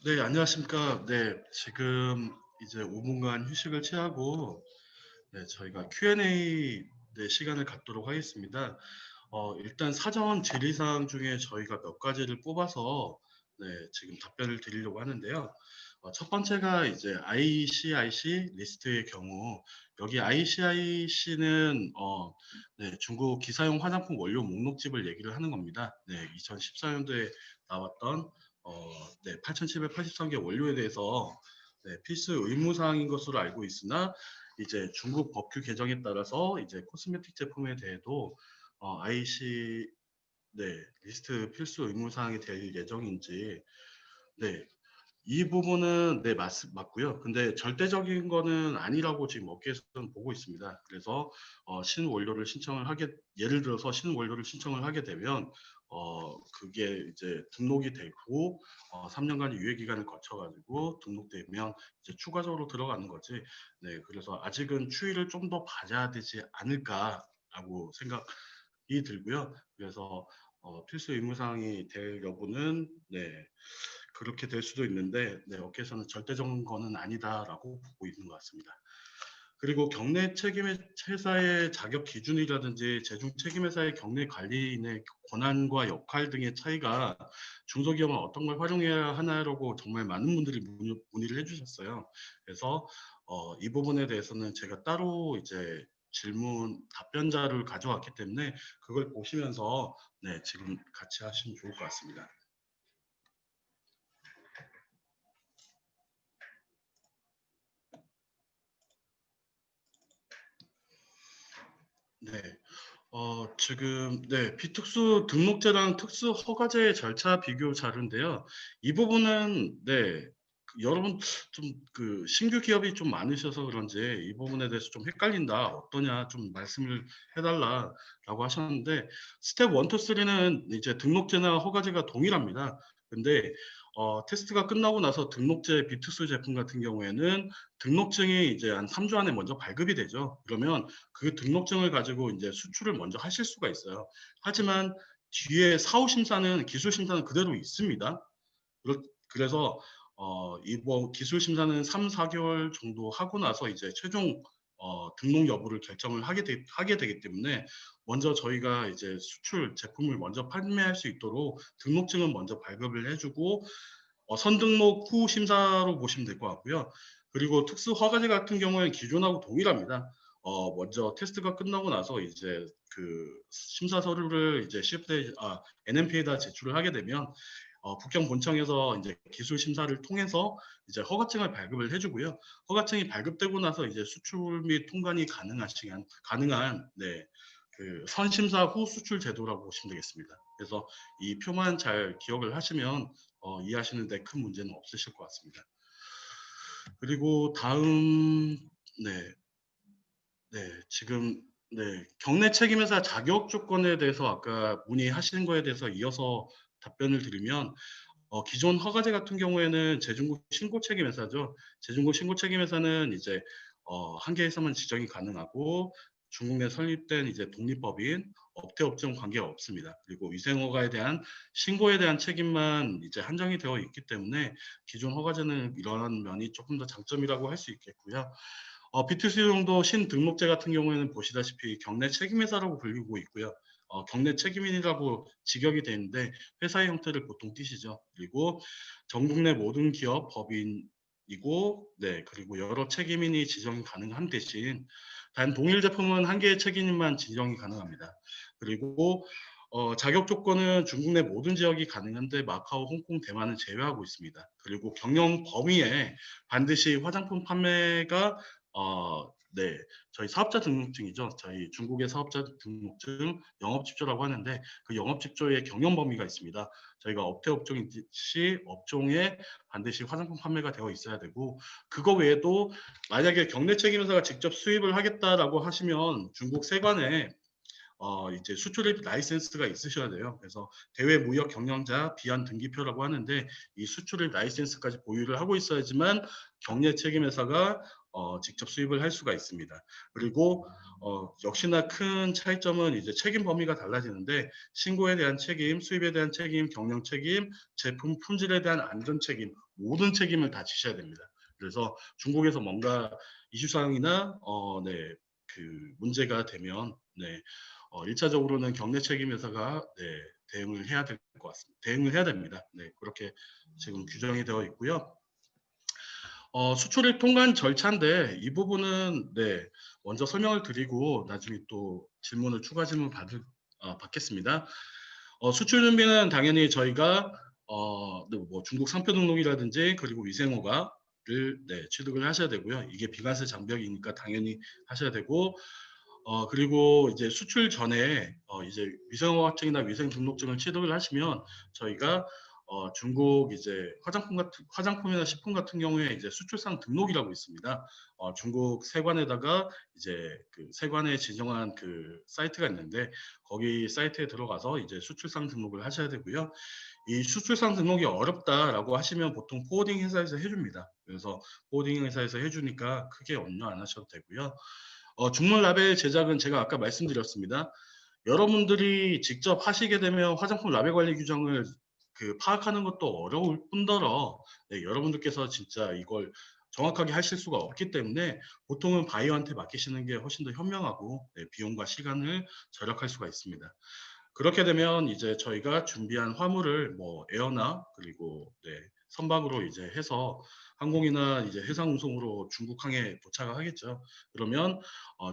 네, 안녕하십니까. 네, 지금 이제 5분간 휴식을 취하고 네, 저희가 Q&A 네, 시간을 갖도록 하겠습니다. 일단 사전 질의사항 중에 저희가 몇 가지를 뽑아서 네, 지금 답변을 드리려고 하는데요. 첫 번째가 이제 ICIC 리스트의 경우 여기 ICIC는 네, 중국 기사용 화장품 원료 목록집을 얘기를 하는 겁니다. 네, 2014년도에 나왔던 네, 8,783개 원료에 대해서 네, 필수 의무 사항인 것으로 알고 있으나 이제 중국 법규 개정에 따라서 이제 코스메틱 제품에 대해도 IC 네, 리스트 필수 의무 사항이 될 예정인지 네, 이 부분은 네, 맞고요. 근데 절대적인 거는 아니라고 지금 업계에서는 보고 있습니다. 그래서 신원료를 신청을 하게 예를 들어서 신원료를 신청을 하게 되면 그게 이제 등록이 되고 3년간의 유예 기간을 거쳐 가지고 등록되면 이제 추가적으로 들어가는 거지. 네, 그래서 아직은 추이를 좀 더 봐야 되지 않을까라고 생각이 들고요. 그래서 필수 의무 사항이 될 여부는 네, 그렇게 될 수도 있는데 네, 업계에서는 절대적인 거는 아니다라고 보고 있는 것 같습니다. 그리고 경내 책임 회사의 자격 기준이라든지 제중 책임 회사의 경내 관리인의 권한과 역할 등의 차이가 중소기업은 어떤 걸 활용해야 하나라고 정말 많은 분들이 문의를 해주셨어요. 그래서 이 부분에 대해서는 제가 따로 이제 질문 답변자를 가져왔기 때문에 그걸 보시면서 네, 지금 같이 하시면 좋을 것 같습니다. 네. 지금 네, 비특수 등록제랑 특수 허가제 절차 비교 자료인데요. 이 부분은 네, 여러분 좀 그 신규 기업이 좀 많으셔서 그런지 이 부분에 대해서 좀 헷갈린다. 어떠냐 좀 말씀을 해달라라고 하셨는데 스텝 1, 2, 3는 이제 등록제나 허가제가 동일합니다. 근데 테스트가 끝나고 나서 등록제 비특수 제품 같은 경우에는 등록증이 이제 한 3주 안에 먼저 발급이 되죠. 그러면 그 등록증을 가지고 이제 수출을 먼저 하실 수가 있어요. 하지만 뒤에 사후 심사는 기술 심사는 그대로 있습니다. 그래서 이번 기술 심사는 3, 4개월 정도 하고 나서 이제 최종 등록 여부를 결정을 하게 되기 때문에 먼저 저희가 이제 수출 제품을 먼저 판매할 수 있도록 등록증은 먼저 발급을 해주고 선등록 후 심사로 보시면 될 것 같고요. 그리고 특수 허가제 같은 경우에는 기존하고 동일합니다. 먼저 테스트가 끝나고 나서 이제 그 심사 서류를 이제 NMP에다 제출을 하게 되면 북경 본청에서 이제 기술 심사를 통해서 이제 허가증을 발급을 해주고요. 허가증이 발급되고 나서 이제 수출 및 통관이 가능한 네, 그 선심사 후 수출 제도라고 보시면 되겠습니다. 그래서 이 표만 잘 기억을 하시면 이해하시는데 큰 문제는 없으실 것 같습니다. 그리고 다음 네, 네, 지금 네, 경내 책임회사 자격 조건에 대해서 아까 문의하신 거에 대해서 이어서 답변을 드리면 기존 허가제 같은 경우에는 제중국 신고 책임 회사죠. 제중국 신고 책임 회사는 이제 한 개에서만 지정이 가능하고 중국 내 설립된 이제 독립법인 업태 업종 관계가 없습니다. 그리고 위생허가에 대한 신고에 대한 책임만 이제 한정이 되어 있기 때문에 기존 허가제는 이러한 면이 조금 더 장점이라고 할 수 있겠고요. 비투시용도 신등록제 같은 경우에는 보시다시피 경내 책임회사라고 불리고 있고요. 경내 책임인이라고 직역이 되는데 회사의 형태를 보통 띠시죠. 그리고 전국 내 모든 기업 법인이고, 네, 그리고 여러 책임인이 지정이 가능한 대신 단 동일 제품은 한 개의 책임인만 지정이 가능합니다. 그리고 자격 조건은 중국 내 모든 지역이 가능한데 마카오, 홍콩, 대만은 제외하고 있습니다. 그리고 경영 범위에 반드시 화장품 판매가 네, 저희 사업자 등록증이죠. 저희 중국의 사업자 등록증 영업집조라고 하는데 그 영업집조의 경영 범위가 있습니다. 저희가 업태 업종이듯이 업종에 반드시 화장품 판매가 되어 있어야 되고 그거 외에도 만약에 경내 책임회사가 직접 수입을 하겠다라고 하시면 중국 세관에 이제 수출입 라이센스가 있으셔야 돼요. 그래서 대외 무역 경영자 비한 등기표라고 하는데 이 수출입 라이센스까지 보유를 하고 있어야지만 경례 책임 회사가 직접 수입을 할 수가 있습니다. 그리고 역시나 큰 차이점은 이제 책임 범위가 달라지는데 신고에 대한 책임, 수입에 대한 책임, 경영 책임, 제품 품질에 대한 안전 책임 모든 책임을 다 지셔야 됩니다. 그래서 중국에서 뭔가 이슈사항이나 네, 그 문제가 되면 네, 1차적으로는 경내 책임 회사가 네, 대응을 해야 될 것 같습니다. 대응을 해야 됩니다. 네, 그렇게 지금 규정이 되어 있고요. 수출입 통관 절차인데 이 부분은 네, 먼저 설명을 드리고 나중에 또 추가 질문 받겠습니다. 수출 준비는 당연히 저희가 네, 뭐 중국 상표 등록이라든지 그리고 위생허가를 네, 취득을 하셔야 되고요. 이게 비관세 장벽이니까 당연히 하셔야 되고 그리고 이제 수출 전에 이제 위생허가증이나 위생 등록증을 취득을 하시면 저희가 중국 이제 화장품이나 식품 같은 경우에 이제 수출상 등록이라고 있습니다. 중국 세관에다가 이제 그 세관에 지정한 그 사이트가 있는데 거기 사이트에 들어가서 이제 수출상 등록을 하셔야 되고요. 이 수출상 등록이 어렵다라고 하시면 보통 포워딩 회사에서 해줍니다. 그래서 포워딩 회사에서 해주니까 크게 염려 안 하셔도 되고요. 중물 라벨 제작은 제가 아까 말씀드렸습니다. 여러분들이 직접 하시게 되면 화장품 라벨 관리 규정을 파악하는 것도 어려울 뿐더러 네, 여러분들께서 진짜 이걸 정확하게 하실 수가 없기 때문에 보통은 바이어한테 맡기시는 게 훨씬 더 현명하고 네, 비용과 시간을 절약할 수가 있습니다. 그렇게 되면 이제 저희가 준비한 화물을 뭐 에어나 그리고 네, 선박으로 이제 해서 항공이나 이제 해상 운송으로 중국항에 도착을 하겠죠. 그러면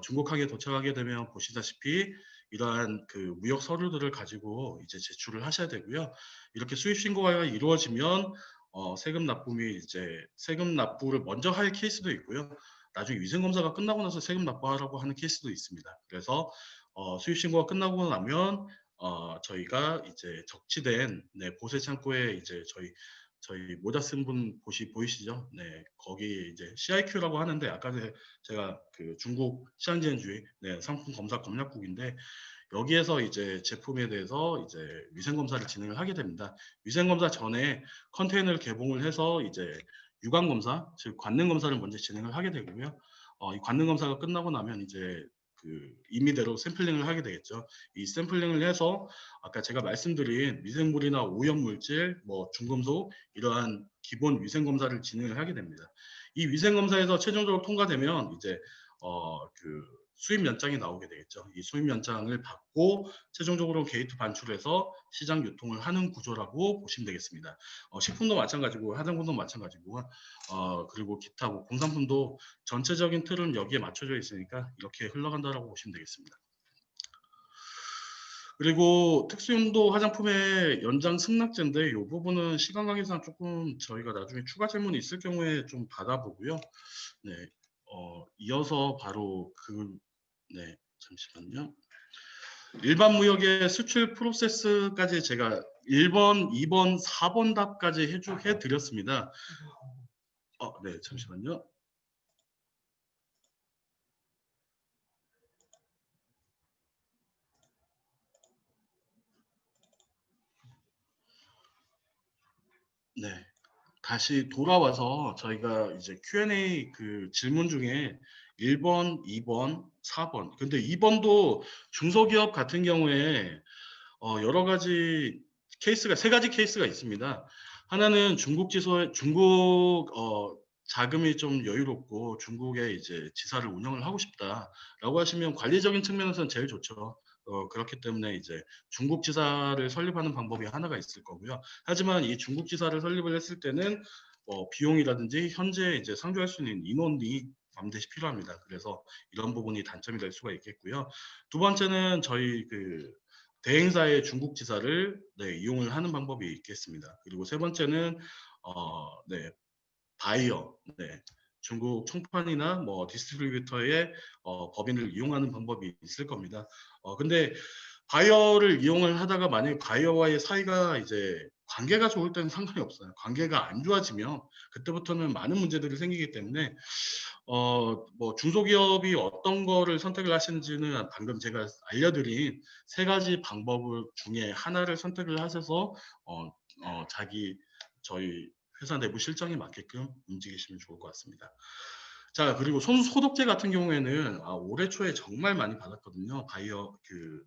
중국항에 도착하게 되면 보시다시피 이러한 그 무역 서류들을 가지고 이제 제출을 하셔야 되고요. 이렇게 수입 신고가 이루어지면 세금 납부 및 이제 세금 납부를 먼저 할 케이스도 있고요. 나중에 위생 검사가 끝나고 나서 세금 납부하라고 하는 케이스도 있습니다. 그래서 수입 신고가 끝나고 나면 저희가 이제 적치된 네, 보세 창고에 이제 저희 모자 쓴 분 보이시죠? 네, 거기 이제 CIQ라고 하는데 아까 제가 그 중국 시안지엔주의 네, 상품 검사 검역국인데 여기에서 이제 제품에 대해서 이제 위생 검사를 진행을 하게 됩니다. 위생 검사 전에 컨테이너를 개봉을 해서 이제 유관 검사, 즉 관능 검사를 먼저 진행을 하게 되고요. 이 관능 검사가 끝나고 나면 이제 그 임의대로 샘플링을 하게 되겠죠. 이 샘플링을 해서 아까 제가 말씀드린 미생물이나 오염물질, 뭐 중금속 이러한 기본 위생 검사를 진행을 하게 됩니다. 이 위생 검사에서 최종적으로 통과되면 이제 그 수입 연장이 나오게 되겠죠. 이 수입 연장을 받고 최종적으로 게이트 반출해서 시장 유통을 하는 구조라고 보시면 되겠습니다. 식품도 마찬가지고 화장품도 마찬가지고 그리고 기타 뭐 공산품도 전체적인 틀은 여기에 맞춰져 있으니까 이렇게 흘러간다라고 보시면 되겠습니다. 그리고 특수용도 화장품의 연장 승낙제인데 이 부분은 시간 관계상 조금 저희가 나중에 추가 질문이 있을 경우에 좀 받아보고요. 네, 이어서 바로 네, 잠시만요. 일반 무역의 수출 프로세스까지 제가 1번, 2번, 4번 답까지 해드렸습니다. 네, 잠시만요. 네. 다시 돌아와서 저희가 이제 Q&A 그 질문 중에 1번, 2번, 4번. 근데 2번도 중소기업 같은 경우에 여러 가지 세 가지 케이스가 있습니다. 하나는 중국 자금이 좀 여유롭고 중국에 이제 지사를 운영을 하고 싶다라고 하시면 관리적인 측면에서는 제일 좋죠. 그렇기 때문에 이제 중국 지사를 설립하는 방법이 하나가 있을 거고요. 하지만 이 중국 지사를 설립을 했을 때는 비용이라든지 현재 이제 상주할 수 있는 인원이 반드시 필요합니다. 그래서 이런 부분이 단점이 될 수가 있겠고요. 두 번째는 저희 그 대행사의 중국 지사를 네, 이용을 하는 방법이 있겠습니다. 그리고 세 번째는 네, 바이어, 네, 중국 총판이나 뭐 디스트리뷰터의 법인을 이용하는 방법이 있을 겁니다. 근데 바이어를 이용을 하다가 만약에 바이어와의 사이가 이제 관계가 좋을 때는 상관이 없어요. 관계가 안 좋아지면 그때부터는 많은 문제들이 생기기 때문에 뭐 중소기업이 어떤 거를 선택을 하시는지는 방금 제가 알려드린 세 가지 방법 중에 하나를 선택을 하셔서 저희 회사 내부 실정에 맞게끔 움직이시면 좋을 것 같습니다. 자, 그리고 손소독제 같은 경우에는 올해 초에 정말 많이 받았거든요. 바이어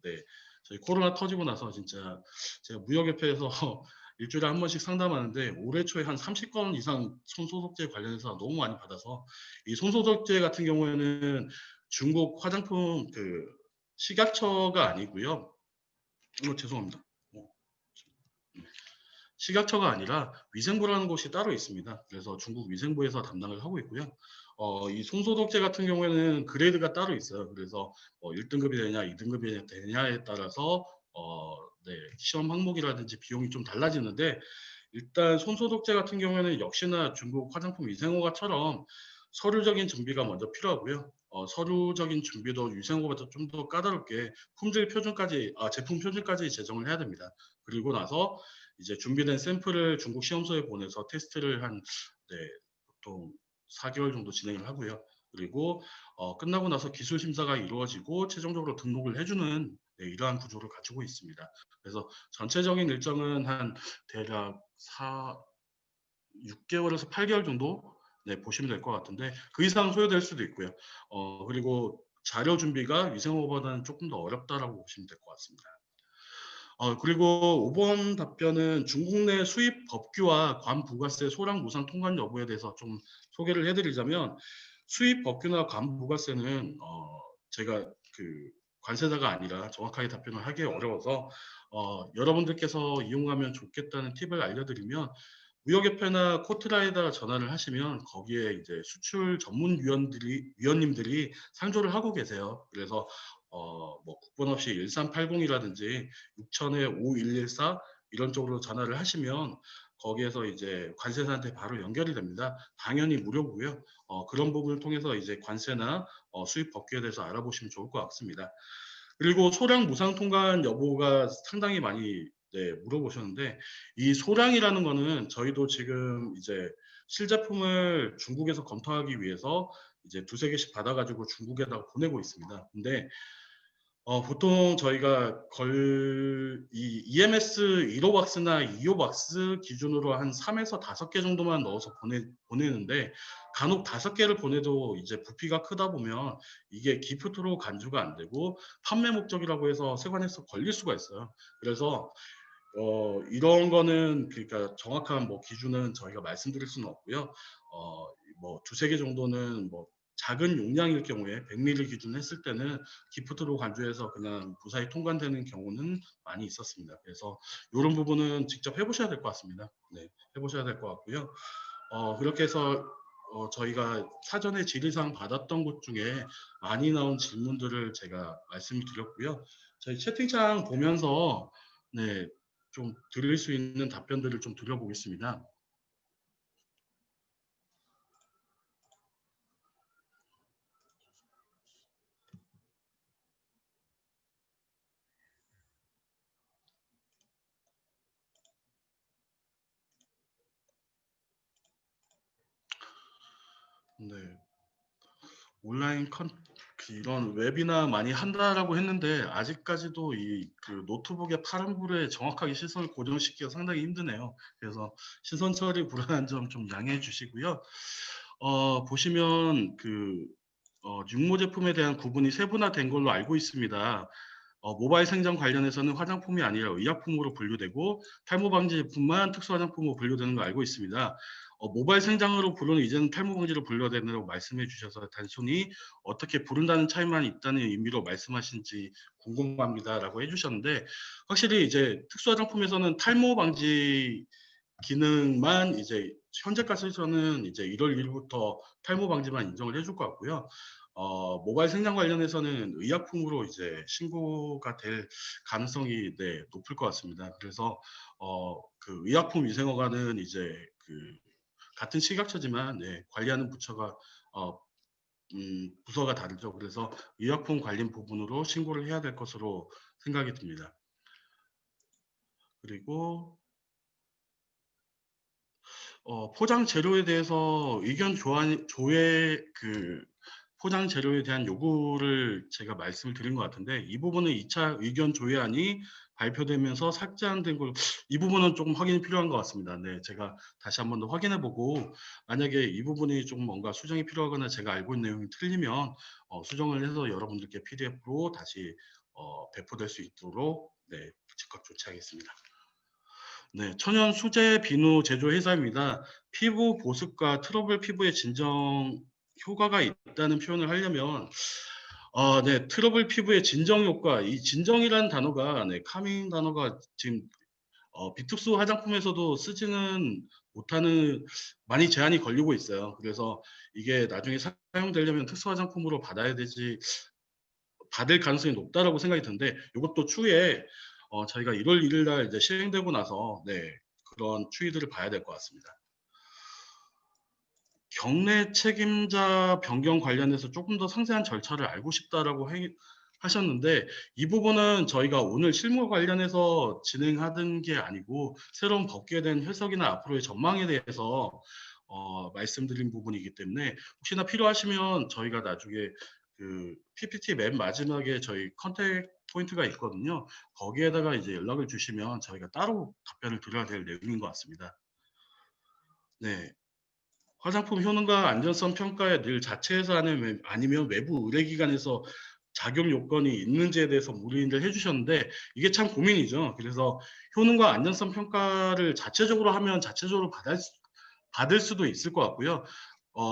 네, 저희 코로나 터지고 나서 진짜 제가 무역협회에서 일주일에 한 번씩 상담하는데 올해 초에 한 30건 이상 손소독제 관련해서 너무 많이 받아서 이 손소독제 같은 경우에는 중국 화장품 그 식약처가 아니고요. 죄송합니다. 어, 식약처가 아니라 위생부라는 곳이 따로 있습니다. 그래서 중국 위생부에서 담당을 하고 있고요. 이 손소독제 같은 경우에는 그레이드가 따로 있어요. 그래서 1등급이 되냐, 2등급이 되냐에 따라서 네, 시험 항목이라든지 비용이 좀 달라지는데 일단 손소독제 같은 경우에는 역시나 중국 화장품 위생허가처럼 서류적인 준비가 먼저 필요하고요. 서류적인 준비도 위생허가보다 좀 더 까다롭게 품질 표준까지, 제품 표준까지 제정을 해야 됩니다. 그리고 나서 이제 준비된 샘플을 중국 시험소에 보내서 테스트를 네, 보통 4개월 정도 진행을 하고요. 그리고 끝나고 나서 기술 심사가 이루어지고 최종적으로 등록을 해주는 네, 이러한 구조를 갖추고 있습니다. 그래서 전체적인 일정은 한 대략 6개월에서 8개월 정도 네, 보시면 될 것 같은데 그 이상 소요될 수도 있고요. 그리고 자료 준비가 위생호보다는 조금 더 어렵다라고 보시면 될 것 같습니다. 그리고 5번 답변은 중국 내 수입 법규와 관부가세 소량 무상 통관 여부에 대해서 좀 소개를 해드리자면 수입 법규나 관부가세는 제가 그 관세자가 아니라 정확하게 답변을 하기 어려워서 여러분들께서 이용하면 좋겠다는 팁을 알려드리면 무역협회나 코트라에다가 전화를 하시면 거기에 이제 수출 전문 위원님들이 상조를 하고 계세요. 그래서 뭐 국번 없이 1380이라든지 6000에 5114 이런 쪽으로 전화를 하시면 거기에서 이제 관세사한테 바로 연결이 됩니다. 당연히 무료고요. 그런 부분을 통해서 이제 관세나 수입 법규에 대해서 알아보시면 좋을 것 같습니다. 그리고 소량 무상 통관 여부가 상당히 많이 네, 물어보셨는데 이 소량이라는 거는 저희도 지금 이제 실제품을 중국에서 검토하기 위해서 이제 두세 개씩 받아가지고 중국에다가 보내고 있습니다. 근데 보통 저희가 이 EMS 1호 박스나 2호 박스 기준으로 한 3에서 5개 정도만 넣어서 보내는데 간혹 5개를 보내도 이제 부피가 크다 보면 이게 기프트로 간주가 안 되고 판매 목적이라고 해서 세관에서 걸릴 수가 있어요. 그래서 이런 거는 그러니까 정확한 뭐 기준은 저희가 말씀드릴 수는 없고요. 뭐 두세 개 정도는 뭐 작은 용량일 경우에 100ml 기준 했을 때는 기프트로 간주해서 그냥 무사히 통관되는 경우는 많이 있었습니다. 그래서 이런 부분은 직접 해보셔야 될 것 같습니다. 네, 해보셔야 될 것 같고요. 그렇게 해서 저희가 사전에 질의사항 받았던 것 중에 많이 나온 질문들을 제가 말씀을 드렸고요. 저희 채팅창 보면서 네, 좀 드릴 수 있는 답변들을 좀 드려보겠습니다. 네, 온라인 이런 웹이나 많이 한다라고 했는데 아직까지도 이 그 노트북의 파란불에 정확하게 시선을 고정시키기가 상당히 힘드네요. 그래서 시선 처리 불안한 점 좀 양해해 주시고요. 보시면 육모 제품에 대한 구분이 세분화된 걸로 알고 있습니다. 모바일 생장 관련해서는 화장품이 아니라 의약품으로 분류되고 탈모 방지 제품만 특수 화장품으로 분류되는 걸 알고 있습니다. 모바일 생장으로 부르는 이제는 탈모 방지로 분류가 된다고 말씀해 주셔서 단순히 어떻게 부른다는 차이만 있다는 의미로 말씀하신지 궁금합니다라고 해주셨는데 확실히 이제 특수 화장품에서는 탈모 방지 기능만 이제 현재까지는 이제 1월 1일부터 탈모 방지만 인정을 해줄 것 같고요. 모바일 생산 관련해서는 의약품으로 이제 신고가 될 가능성이 네, 높을 것 같습니다. 그래서 그 의약품 위생허가는 이제 같은 식약처지만 네, 관리하는 부처가 어, 부서가 다르죠. 그래서 의약품 관련 부분으로 신고를 해야 될 것으로 생각이 듭니다. 그리고 포장 재료에 대해서 의견 조회 포장 재료에 대한 요구를 제가 말씀을 드린 것 같은데 이 부분은 2차 의견 조회안이 발표되면서 삭제된 걸 이 부분은 조금 확인이 필요한 것 같습니다. 네, 제가 다시 한번 더 확인해 보고 만약에 이 부분이 좀 뭔가 수정이 필요하거나 제가 알고 있는 내용이 틀리면 수정을 해서 여러분들께 PDF로 다시 배포될 수 있도록 네, 즉각 조치하겠습니다. 네, 천연 수제 비누 제조 회사입니다. 피부 보습과 트러블 피부의 진정 효과가 있다는 표현을 하려면, 네, 트러블 피부의 진정 효과, 이 진정이라는 단어가, 네, 카밍 단어가 지금 비특수 화장품에서도 쓰지는 못하는, 많이 제한이 걸리고 있어요. 그래서 이게 나중에 사용되려면 특수 화장품으로 받아야 되지, 받을 가능성이 높다라고 생각이 드는데, 이것도 추후에 저희가 1월 1일 날 이제 시행되고 나서, 네, 그런 추이들을 봐야 될 것 같습니다. 경례 책임자 변경 관련해서 조금 더 상세한 절차를 알고 싶다라고 하셨는데, 이 부분은 저희가 오늘 실무 관련해서 진행하던 게 아니고 새로운 법규에 대한 해석이나 앞으로의 전망에 대해서 말씀드린 부분이기 때문에, 혹시나 필요하시면 저희가 나중에 그 PPT 맨 마지막에 저희 컨택 포인트가 있거든요. 거기에다가 이제 연락을 주시면 저희가 따로 답변을 드려야 될 내용인 것 같습니다. 네. 화장품 효능과 안전성 평가에 늘 자체에서 하는, 아니면 외부 의뢰기관에서 작용 요건이 있는지에 대해서 문의를 해주셨는데, 이게 참 고민이죠. 그래서 효능과 안전성 평가를 자체적으로 하면 자체적으로 받을 수도 있을 것 같고요.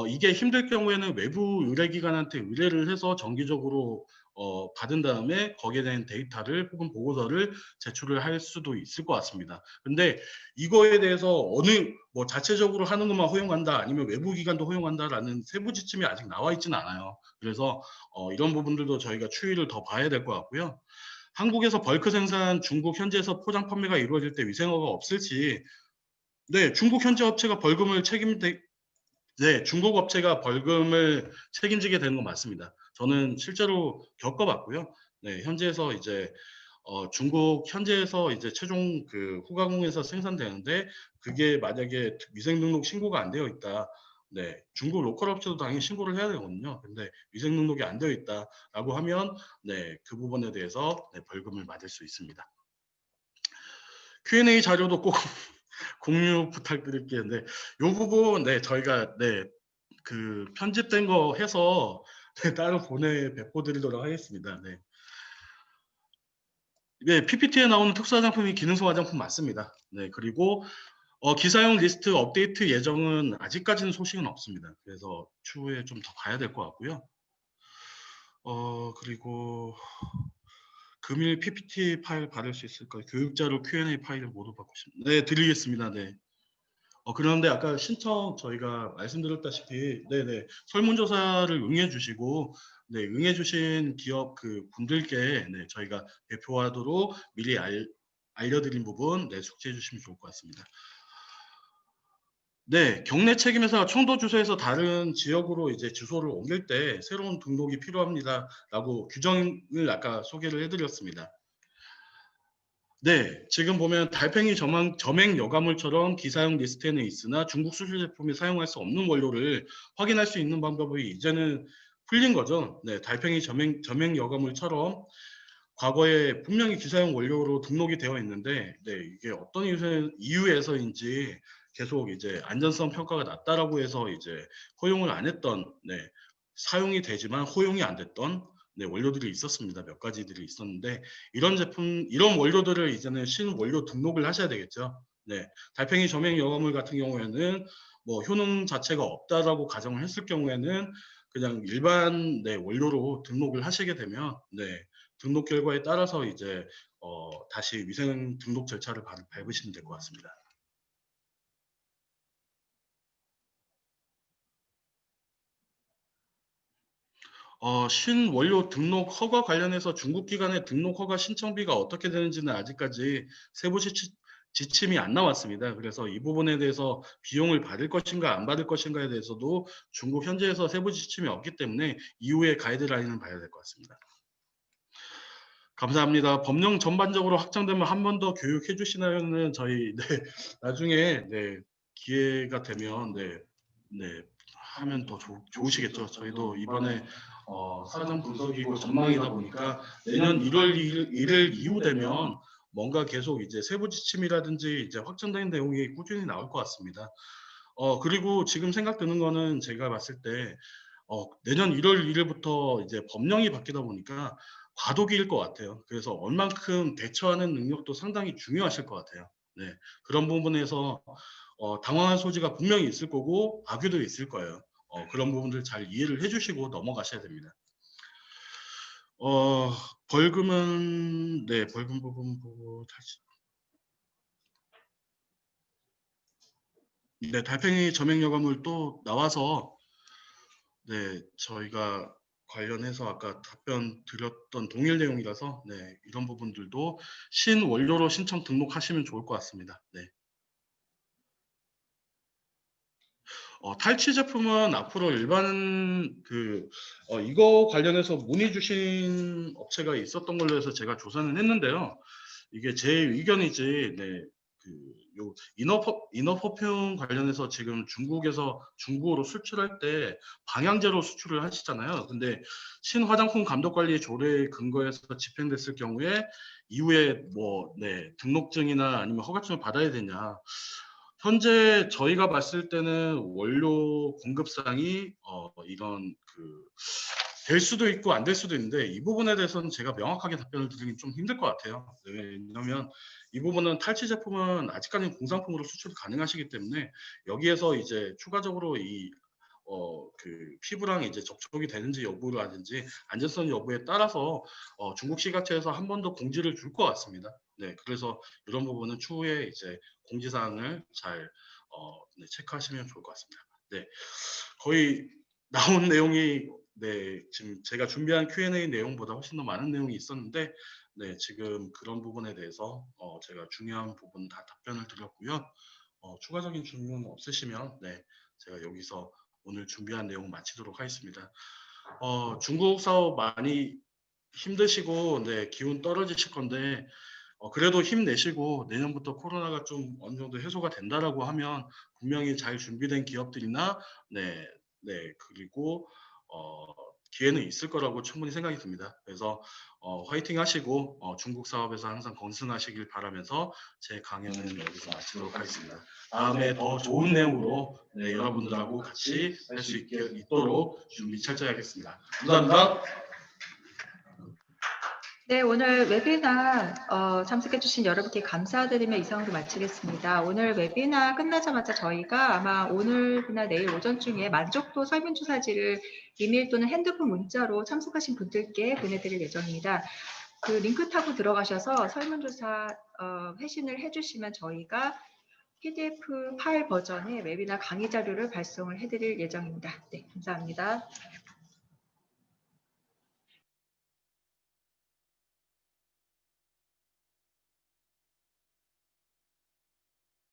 이게 힘들 경우에는 외부 의뢰기관한테 의뢰를 해서 정기적으로 받은 다음에 거기에 대한 데이터를 혹은 보고서를 제출을 할 수도 있을 것 같습니다. 근데 이거에 대해서 어느 뭐 자체적으로 하는 것만 허용한다, 아니면 외부 기관도 허용한다라는 세부 지침이 아직 나와 있지는 않아요. 그래서 이런 부분들도 저희가 추이를 더 봐야 될 것 같고요. 한국에서 벌크 생산, 중국 현지에서 포장 판매가 이루어질 때 위생허가 없을지, 네, 중국 현지 업체가 벌금을 네, 중국 업체가 벌금을 책임지게 되는 건 맞습니다. 저는 실제로 겪어봤고요. 네, 현지에서 이제 중국 현지에서 이제 최종 그 후가공에서 생산되는데, 그게 만약에 위생 등록 신고가 안 되어 있다. 네, 중국 로컬 업체도 당연히 신고를 해야 되거든요. 근데 위생 등록이 안 되어 있다라고 하면, 네, 그 부분에 대해서 네, 벌금을 맞을 수 있습니다. Q&A 자료도 꼭 공유 부탁드릴게요. 네, 요 부분, 네, 저희가, 네, 그 편집된 거 해서 네, 따로 배포드리도록 하겠습니다. 네. 네, PPT에 나오는 특수 화장품이 기능성 화장품 맞습니다. 네, 그리고 기사용 리스트 업데이트 예정은 아직까지는 소식은 없습니다. 그래서 추후에 좀 더 봐야 될 것 같고요. 그리고 금일 PPT 파일 받을 수 있을까요? 교육자료 Q&A 파일을 모두 받고 싶습니다. 네, 드리겠습니다. 네. 그런데 아까 신청 저희가 말씀드렸다시피, 네네, 설문조사를 응해주시고, 네, 응해주신 기업 그 분들께, 네, 저희가 배포하도록 미리 알려드린 부분, 네, 숙지해 주시면 좋을 것 같습니다. 네, 경내 책임회사가 청도 주소에서 다른 지역으로 이제 주소를 옮길 때 새로운 등록이 필요합니다라고 규정을 아까 소개를 해드렸습니다. 네, 지금 보면 달팽이 점액 여과물처럼 기사용 리스트에는 있으나 중국 수출 제품에 사용할 수 없는 원료를 확인할 수 있는 방법이 이제는 풀린 거죠. 네, 달팽이 점액 여과물처럼 과거에 분명히 기사용 원료로 등록이 되어 있는데, 네, 이게 어떤 이유에서인지 계속 이제 안전성 평가가 낮다라고 해서 이제 허용을 안 했던, 네, 사용이 되지만 허용이 안 됐던, 네, 원료들이 있었습니다. 몇 가지들이 있었는데, 이런 원료들을 이제는 신원료 등록을 하셔야 되겠죠. 네, 달팽이 점액 여과물 같은 경우에는 뭐 효능 자체가 없다라고 가정을 했을 경우에는 그냥 일반, 네, 원료로 등록을 하시게 되면, 네, 등록 결과에 따라서 이제 다시 위생 등록 절차를 밟으시면 될 것 같습니다. 신원료 등록 허가 관련해서 중국 기관의 등록 허가 신청비가 어떻게 되는지는 아직까지 세부 지침이 안 나왔습니다. 그래서 이 부분에 대해서 비용을 받을 것인가 안 받을 것인가에 대해서도 중국 현지에서 세부 지침이 없기 때문에 이후에 가이드라인을 봐야 될 것 같습니다. 감사합니다. 법령 전반적으로 확정되면 한 번 더 교육해 주시면은 저희 네, 나중에 네, 기회가 되면 네, 네, 하면 더 좋으시겠죠. 저희도 이번에 사전 분석이고 전망이다 보니까 내년 1월 1일 이후 되면 뭔가 계속 이제 세부 지침이라든지 이제 확정된 내용이 꾸준히 나올 것 같습니다. 그리고 지금 생각드는 거는 제가 봤을 때 내년 1월 1일부터 이제 법령이 바뀌다 보니까 과도기일 것 같아요. 그래서 얼만큼 대처하는 능력도 상당히 중요하실 것 같아요. 네, 그런 부분에서 당황한 소지가 분명히 있을 거고 악유도 있을 거예요. 그런 부분들 잘 이해를 해주시고 넘어가셔야 됩니다. 어, 벌금은 네, 벌금 부분 보고 다시 네, 달팽이 점액 여과물 또 나와서 네, 저희가 관련해서 아까 답변 드렸던 동일 내용이라서 네, 이런 부분들도 신원료로 신청 등록하시면 좋을 것 같습니다. 네. 탈취 제품은 앞으로 일반 이거 관련해서 문의 주신 업체가 있었던 걸로 해서 제가 조사는 했는데요. 이게 제 의견이지, 네, 요 이너 퍼퓸 관련해서 지금 중국으로 수출할 때 방향제로 수출을 하시잖아요. 근데 신화장품 감독관리 조례에 근거해서 집행됐을 경우에 이후에 뭐, 네, 등록증이나 아니면 허가증을 받아야 되냐. 현재 저희가 봤을 때는 원료 공급상이 이런 될 수도 있고 안 될 수도 있는데 이 부분에 대해서는 제가 명확하게 답변을 드리기 좀 힘들 것 같아요. 네, 왜냐하면 이 부분은 탈취 제품은 아직까지는 공산품으로 수출 가능하시기 때문에 여기에서 이제 추가적으로 피부랑 이제 접촉이 되는지 여부라든지 안전성 여부에 따라서 중국 시각처에서 한 번 더 공지를 줄 것 같습니다. 네, 그래서 이런 부분은 추후에 이제 공지사항을 잘 네, 체크하시면 좋을 것 같습니다. 네, 거의 나온 내용이 네, 지금 제가 준비한 Q&A 내용보다 훨씬 더 많은 내용이 있었는데 네, 지금 그런 부분에 대해서 제가 중요한 부분 다 답변을 드렸고요. 추가적인 질문 없으시면 네, 제가 여기서 오늘 준비한 내용 마치도록 하겠습니다. 중국 사업 많이 힘드시고 네, 기운 떨어지실 건데 그래도 힘내시고 내년부터 코로나가 좀 어느 정도 해소가 된다라고 하면 분명히 잘 준비된 기업들이나 네, 네, 그리고 어, 기회는 있을 거라고 충분히 생각이 듭니다. 그래서 화이팅 하시고 중국 사업에서 항상 건승하시길 바라면서 제 강연은 여기서 마치도록 하겠습니다. 다음에 더 좋은 내용으로 네, 여러분들하고 같이 할 수 있도록 준비 철저히 하겠습니다. 감사합니다. 네, 오늘 웨비나 참석해주신 여러분께 감사드리며 이상으로 마치겠습니다. 오늘 웨비나 끝나자마자 저희가 아마 오늘이나 내일 오전 중에 만족도 설문조사지를 이메일 또는 핸드폰 문자로 참석하신 분들께 보내드릴 예정입니다. 그 링크 타고 들어가셔서 설문조사 회신을 해주시면 저희가 PDF 파일 버전의 웨비나 강의 자료를 발송을 해드릴 예정입니다. 네, 감사합니다.